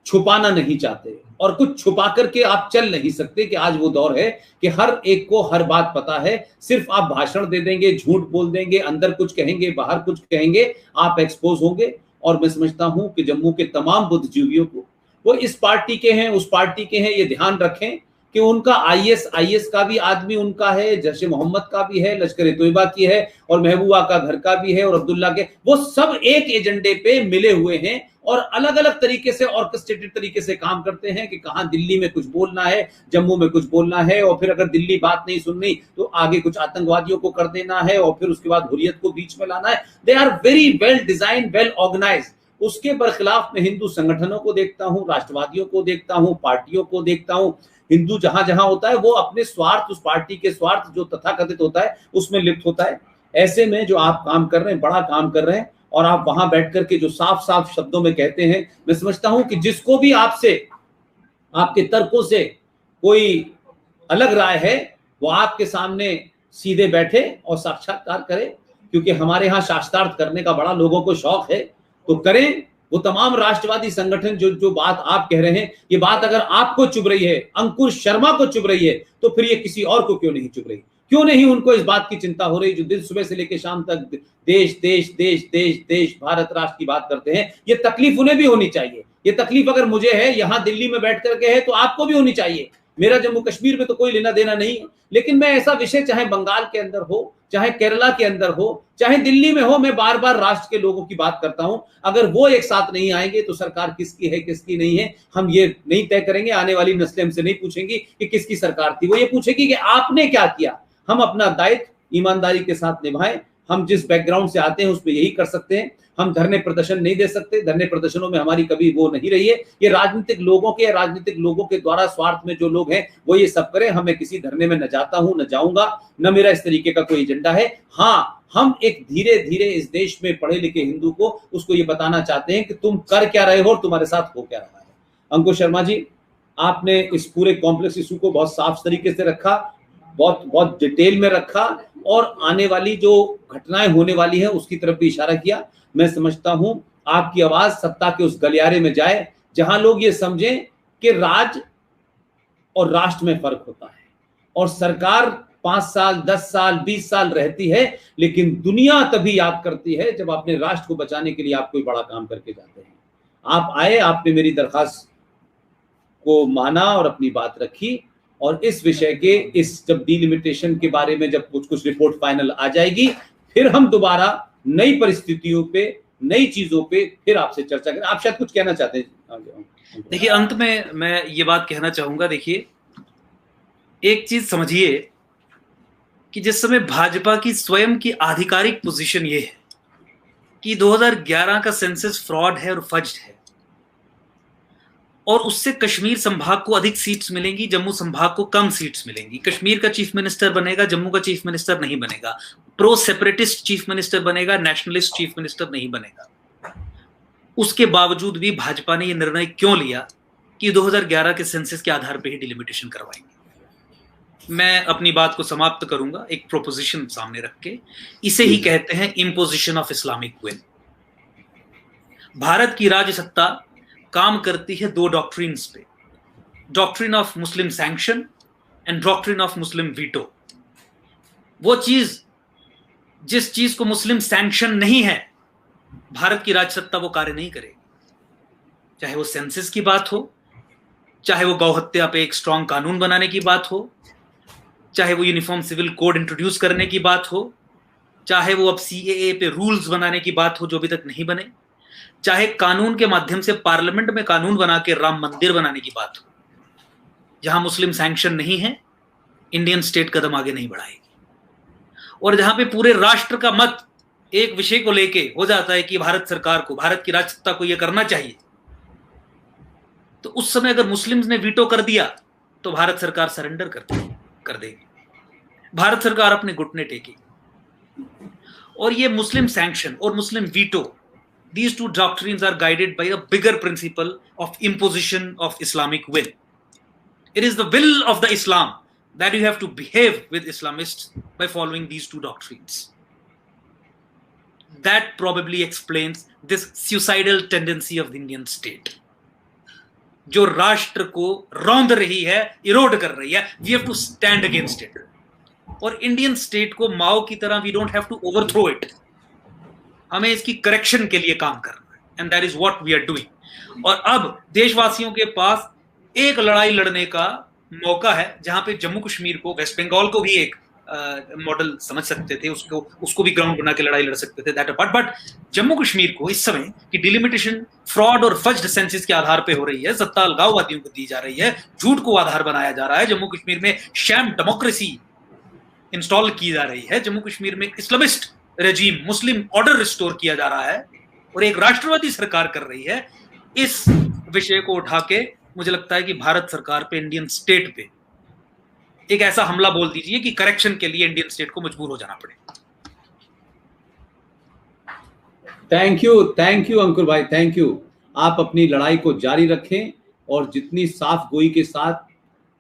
छुपाना नहीं चाहते और कुछ छुपा करके आप चल नहीं सकते कि आज वो दौर है कि हर एक को हर बात पता है। सिर्फ आप भाषण दे देंगे, झूठ बोल देंगे, अंदर कुछ कहेंगे बाहर कुछ कहेंगे, आप एक्सपोज होंगे। और मैं समझता हूं कि जम्मू के तमाम बुद्धिजीवियों को, वो इस पार्टी के हैं उस पार्टी के हैं, ये ध्यान रखें कि उनका आईएस का भी आदमी उनका है, जैश मोहम्मद का भी है, लश्कर तोयबा की है, और महबूबा का घर का भी है, और अब्दुल्ला के, वो सब एक एजेंडे पे मिले हुए हैं और अलग अलग तरीके से ऑर्केस्ट्रेटेड तरीके से काम करते हैं कि कहां दिल्ली में कुछ बोलना है, जम्मू में कुछ बोलना है, और फिर अगर दिल्ली बात नहीं सुननी तो आगे कुछ आतंकवादियों को कर देना है, और फिर उसके बाद हुर्रियत को बीच में लाना है। They are very well design, well organised. उसके बरखिलाफ मैं हिंदू संगठनों को देखता हूं, राष्ट्रवादियों को देखता हूं, पार्टियों को देखता हूं। हिंदू जहां जहां होता है वो अपने स्वार्थ, उस पार्टी के स्वार्थ जो तथाकथित होता है उसमें लिप्त होता है। ऐसे में जो आप काम कर रहे हैं, बड़ा काम कर रहे हैं, और आप वहां बैठ करके जो साफ साफ शब्दों में कहते हैं, मैं समझता हूं कि जिसको भी आपसे, आपके तर्कों से कोई अलग राय है, वो आपके सामने सीधे बैठे और साक्षात्कार करे, क्योंकि हमारे यहाँ शास्त्रार्थ करने का बड़ा लोगों को शौक है, तो करें। वो तमाम राष्ट्रवादी संगठन जो बात आप कह रहे हैं, ये बात अगर आपको चुभ रही है, अंकुर शर्मा को चुभ रही है, तो फिर ये किसी और को क्यों नहीं चुभ रही? क्यों नहीं उनको इस बात की चिंता हो रही, जो दिन सुबह से लेकर शाम तक देश देश देश देश देश भारत राष्ट्र की बात करते हैं? ये तकलीफ उन्हें भी होनी चाहिए। ये तकलीफ अगर मुझे है, यहां दिल्ली में बैठ करके है, तो आपको भी होनी चाहिए। मेरा जम्मू कश्मीर में तो कोई लेना देना नहीं है, लेकिन मैं ऐसा विषय, चाहे बंगाल के अंदर हो, चाहे केरला के अंदर हो, चाहे दिल्ली में हो, मैं बार बार राष्ट्र के लोगों की बात करता हूं। अगर वो एक साथ नहीं आएंगे तो सरकार किसकी है किसकी नहीं है हम ये नहीं तय करेंगे। आने वाली नस्लें हमसे नहीं पूछेंगी कि किसकी सरकार थी, वो ये पूछेगी कि आपने क्या किया। हम अपना दायित्व ईमानदारी के साथ निभाएं। हम जिस बैकग्राउंड से आते हैं उसमें यही कर सकते हैं। हम धरने प्रदर्शन नहीं दे सकते, धरने प्रदर्शनों में हमारी कभी वो नहीं रही है। ये राजनीतिक लोगों के द्वारा स्वार्थ में जो लोग हैं वो ये सब करें। हमें किसी धरने में न जाता हूं, न जाऊंगा, न मेरा इस तरीके का कोई एजेंडा है। हाँ, हम एक धीरे धीरे इस देश में पढ़े लिखे हिंदू को उसको ये बताना चाहते हैं कि तुम कर क्या रहे हो और तुम्हारे साथ हो क्या रहा है। अंकुर शर्मा जी, आपने इस पूरे कॉम्प्लेक्स इशू को बहुत साफ तरीके से रखा, बहुत डिटेल में रखा, और आने वाली जो घटनाएं होने वाली है उसकी तरफ भी इशारा किया। मैं समझता हूं आपकी आवाज सत्ता के उस गलियारे में जाए जहां लोग ये समझें कि राज और राष्ट्र में फर्क होता है, और सरकार 5 साल 10 साल 20 साल रहती है, लेकिन दुनिया तभी याद करती है जब अपने राष्ट्र को बचाने के लिए आप कोई बड़ा काम करके जाते हैं। आप आए, आपने मेरी दरखास्त को माना और अपनी बात रखी, और इस विषय के इस जब डिलिमिटेशन के बारे में जब कुछ रिपोर्ट फाइनल आ जाएगी, फिर हम दोबारा नई परिस्थितियों पे, नई चीजों पे फिर आपसे चर्चा करें। आप शायद कुछ कहना चाहते हैं? देखिए, अंत में मैं ये बात कहना चाहूंगा, देखिए एक चीज समझिए कि जिस समय भाजपा की स्वयं की आधिकारिक पोजीशन ये है कि 2011 का सेंसस फ्रॉड है और फज्ड है, और उससे कश्मीर संभाग को अधिक सीट्स मिलेंगी, जम्मू संभाग को कम सीट्स मिलेंगी। कश्मीर का चीफ मिनिस्टर बनेगा, जम्मू का चीफ मिनिस्टर नहीं बनेगा। प्रो सेपरेटिस्ट चीफ मिनिस्टर बनेगा, नेशनलिस्ट चीफ मिनिस्टर नहीं बनेगा। उसके बावजूद भी भाजपा ने यह निर्णय क्यों लिया कि 2011 के सेंसस के आधार पर ही डिलिमिटेशन करवाएंगे। मैं अपनी बात को समाप्त करूंगा एक प्रोपोजिशन सामने रख के। इसे ही कहते हैं imposition of Islamic will. Bharat की राज्य सत्ता काम करती है दो डॉक्ट्रिन्स पे, doctrine of Muslim sanction and doctrine of Muslim veto. वो चीज, जिस चीज को मुस्लिम सैंक्शन नहीं है, भारत की राज्य सत्ता वो कार्य नहीं करेगी। चाहे वो सेंसस की बात हो, चाहे वो गौहत्या पे एक स्ट्रांग कानून बनाने की बात हो, चाहे वो यूनिफॉर्म सिविल कोड इंट्रोड्यूस करने की बात हो, चाहे वो अब सीएए पे रूल्स बनाने की बात हो जो अभी तक नहीं बने, चाहे कानून के माध्यम से पार्लियामेंट में कानून बना के राम मंदिर बनाने की बात हो। जहां मुस्लिम सैंक्शन नहीं है, इंडियन स्टेट कदम आगे नहीं बढ़ाएगी। और जहां पे पूरे राष्ट्र का मत एक विषय को लेके हो जाता है कि भारत सरकार को, भारत की राज्य सत्ता को यह करना चाहिए, तो उस समय अगर मुस्लिम्स ने वीटो कर दिया तो भारत सरकार सरेंडर कर देगी, भारत सरकार अपने घुटने टेकेगी। और ये मुस्लिम सैंक्शन और मुस्लिम veto, these two doctrines are guided by a bigger principle of imposition of Islamic will. It is the will of the Islam that you have to behave with Islamists by following these two doctrines. That probably explains this suicidal tendency of the Indian state, जो राष्ट्र को रौंद रही है, इरोड कर रही है। We have to stand against it. और इंडियन स्टेट को माओ की तरह we don't have to overthrow it. हमें इसकी करेक्शन के लिए काम करना है, and that is what we are doing. और अब देशवासियों के पास एक लड़ाई लड़ने का मौका है, जहां पे जम्मू कश्मीर को, वेस्ट बंगाल को भी एक मॉडल समझ सकते थे, उसको भी ग्राउंड बना के लड़ाई लड़ सकते थे, that apart. But Jammu Kashmir को इस समय की डिलिमिटेशन फ्रॉड और फज्ड सेंसस के आधार पे हो रही है, सत्ता अलगाववादियों को दी जा रही है, झूठ को आधार बनाया जा रहा है। जम्मू कश्मीर में शैम डेमोक्रेसी इंस्टॉल की जा रही है, जम्मू कश्मीर में इस्लामिस्ट रेजीम, मुस्लिम ऑर्डर रिस्टोर किया जा रहा है, और एक राष्ट्रवादी सरकार कर रही है। इस विषय को उठा के मुझे लगता है कि भारत सरकार पे, इंडियन स्टेट पे एक ऐसा हमला बोल दीजिए कि करेक्शन के लिए इंडियन स्टेट को मजबूर हो जाना पड़े। थैंक यू अंकुर भाई, थैंक यू। आप अपनी लड़ाई को जारी रखें और जितनी साफ गोई के साथ,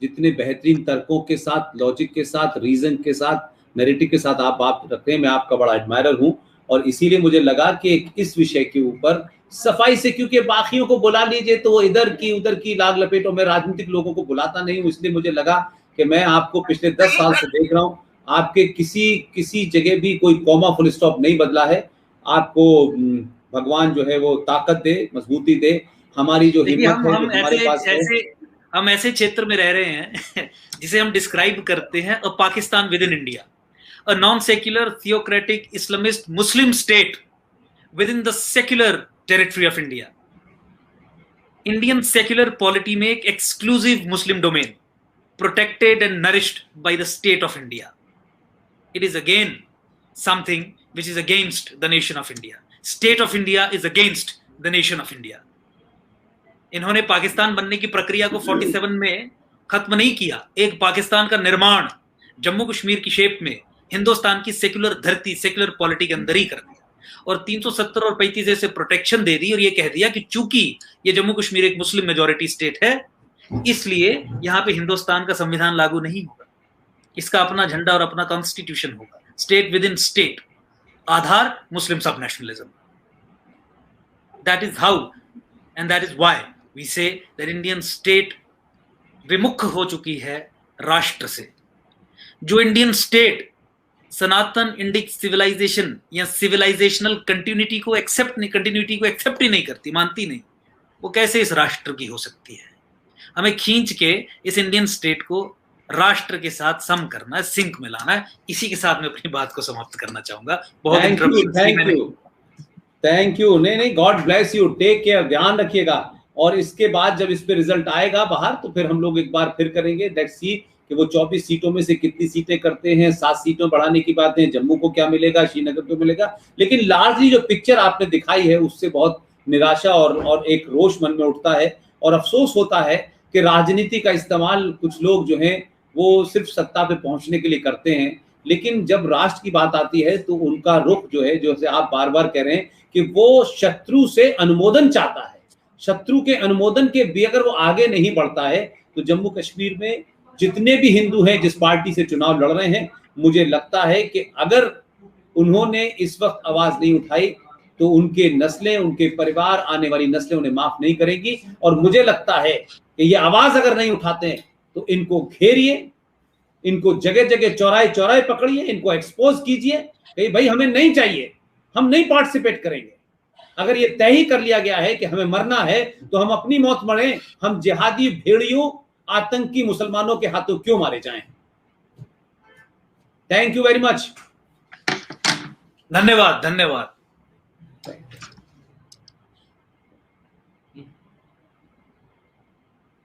जितने बेहतरीन तर्कों के साथ, लॉजिक के साथ, रीजन के साथ, नैरेटिव के साथ आप बात रखते हैं, मैं आपका बड़ा एडमायरर हूं। और इसीलिए मुझे लगा कि इस विषय के ऊपर सफाई से, क्योंकि बाकियों को बुला लीजिए तो वो इधर की उधर की लाग लपेटों में राजनीतिक लोगों को बुलाता नहीं हूं। इसलिए मुझे लगा कि मैं आपको पिछले 10 साल से देख रहा हूं, आपके किसी जगह भी कोई कॉमा फुल स्टॉप नहीं बदला है। आपको भगवान जो है वो ताकत दे, मजबूती दे। हमारी जो हिम्मत है हमारे पास है। हम ऐसे क्षेत्र में रह रहे हैं जिसे हम डिस्क्राइब करते हैं a Pakistan within India, a non-secular, theocratic, Islamist, Muslim state within the secular territory of India. Indian secular polity में एक exclusive Muslim domain, protected and nourished by the state of India. It is again something which is against the nation of India. State of India is against the nation of India. इन्होंने पाकिस्तान बनने की प्रक्रिया को 47 में खत्म नहीं किया। एक पाकिस्तान का निर्माण जम्मू कश्मीर की शेप में हिंदुस्तान की सेक्युलर धरती, सेक्युलर पॉलिटी के अंदर ही कर दिया, और 370 और 35 से प्रोटेक्शन दे दी, और ये कह दिया कि चूंकि ये जम्मू कश्मीर एक मुस्लिम मेजॉरिटी स्टेट है, इसलिए यहाँ पे हिंदुस्तान का संविधान लागू नहीं होगा, इसका अपना झंडा और अपना कॉन्स्टिट्यूशन होगा, स्टेट विद इन स्टेट, आधार Muslim sub nationalism. That is how and that is why we say that Indian state विमुख हो चुकी है राष्ट्र से। जो इंडियन स्टेट सनातन इंडिक सिविलाइजेशन या सिविलाइजेशनल कंटिन्यूटी को एक्सेप्ट ही नहीं करती, मानती नहीं, वो कैसे इस राष्ट्र की हो सकती है? हमें खींच के इस इंडियन स्टेट को राष्ट्र के साथ सम करना है, सिंक में लाना है। इसी के साथ मैं अपनी बात को समाप्त करना चाहूंगा। बहुत थैंक यू। नहीं, God bless you, take care, ध्यान रखिएगा। और इसके बाद जब इस पे रिजल्ट आएगा बाहर तो फिर हम लोग एक बार फिर करेंगे, लेट्स सी कि वो 24 सीटों में से कितनी सीटें करते हैं। 7 सीटों बढ़ाने की बात है, जम्मू को क्या मिलेगा, श्रीनगर को मिलेगा। लेकिन लार्जली जो पिक्चर आपने दिखाई है उससे बहुत निराशा और एक रोष मन में उठता है और अफसोस होता है कि राजनीति का इस्तेमाल कुछ लोग जो हैं वो सिर्फ सत्ता पे पहुंचने के लिए करते हैं, लेकिन जब राष्ट्र की बात आती है तो उनका रुख जो है, जैसे आप बार बार कह रहे हैं कि वो शत्रु से अनुमोदन चाहता है, शत्रु के अनुमोदन के भी अगर वो आगे नहीं बढ़ता है तो जम्मू कश्मीर में जितने भी हिंदू हैं जिस पार्टी से चुनाव लड़ रहे हैं, मुझे लगता है कि अगर उन्होंने इस वक्त आवाज नहीं उठाई तो उनके नस्लें, उनके परिवार, आने वाली नस्लें उन्हें माफ नहीं करेंगी। और मुझे लगता है कि ये आवाज अगर नहीं उठाते हैं तो इनको घेरिए, इनको जगह जगह चौराहे चौराहे पकड़िए, इनको एक्सपोज कीजिए कि भाई हमें नहीं चाहिए, हम नहीं पार्टिसिपेट करेंगे। अगर ये तय ही कर लिया गया है कि हमें मरना है तो हम अपनी मौत मरें, हम जिहादी भेड़ियों, आतंकी मुसलमानों के हाथों क्यों मारे जाएं। Thank you very much. धन्यवाद।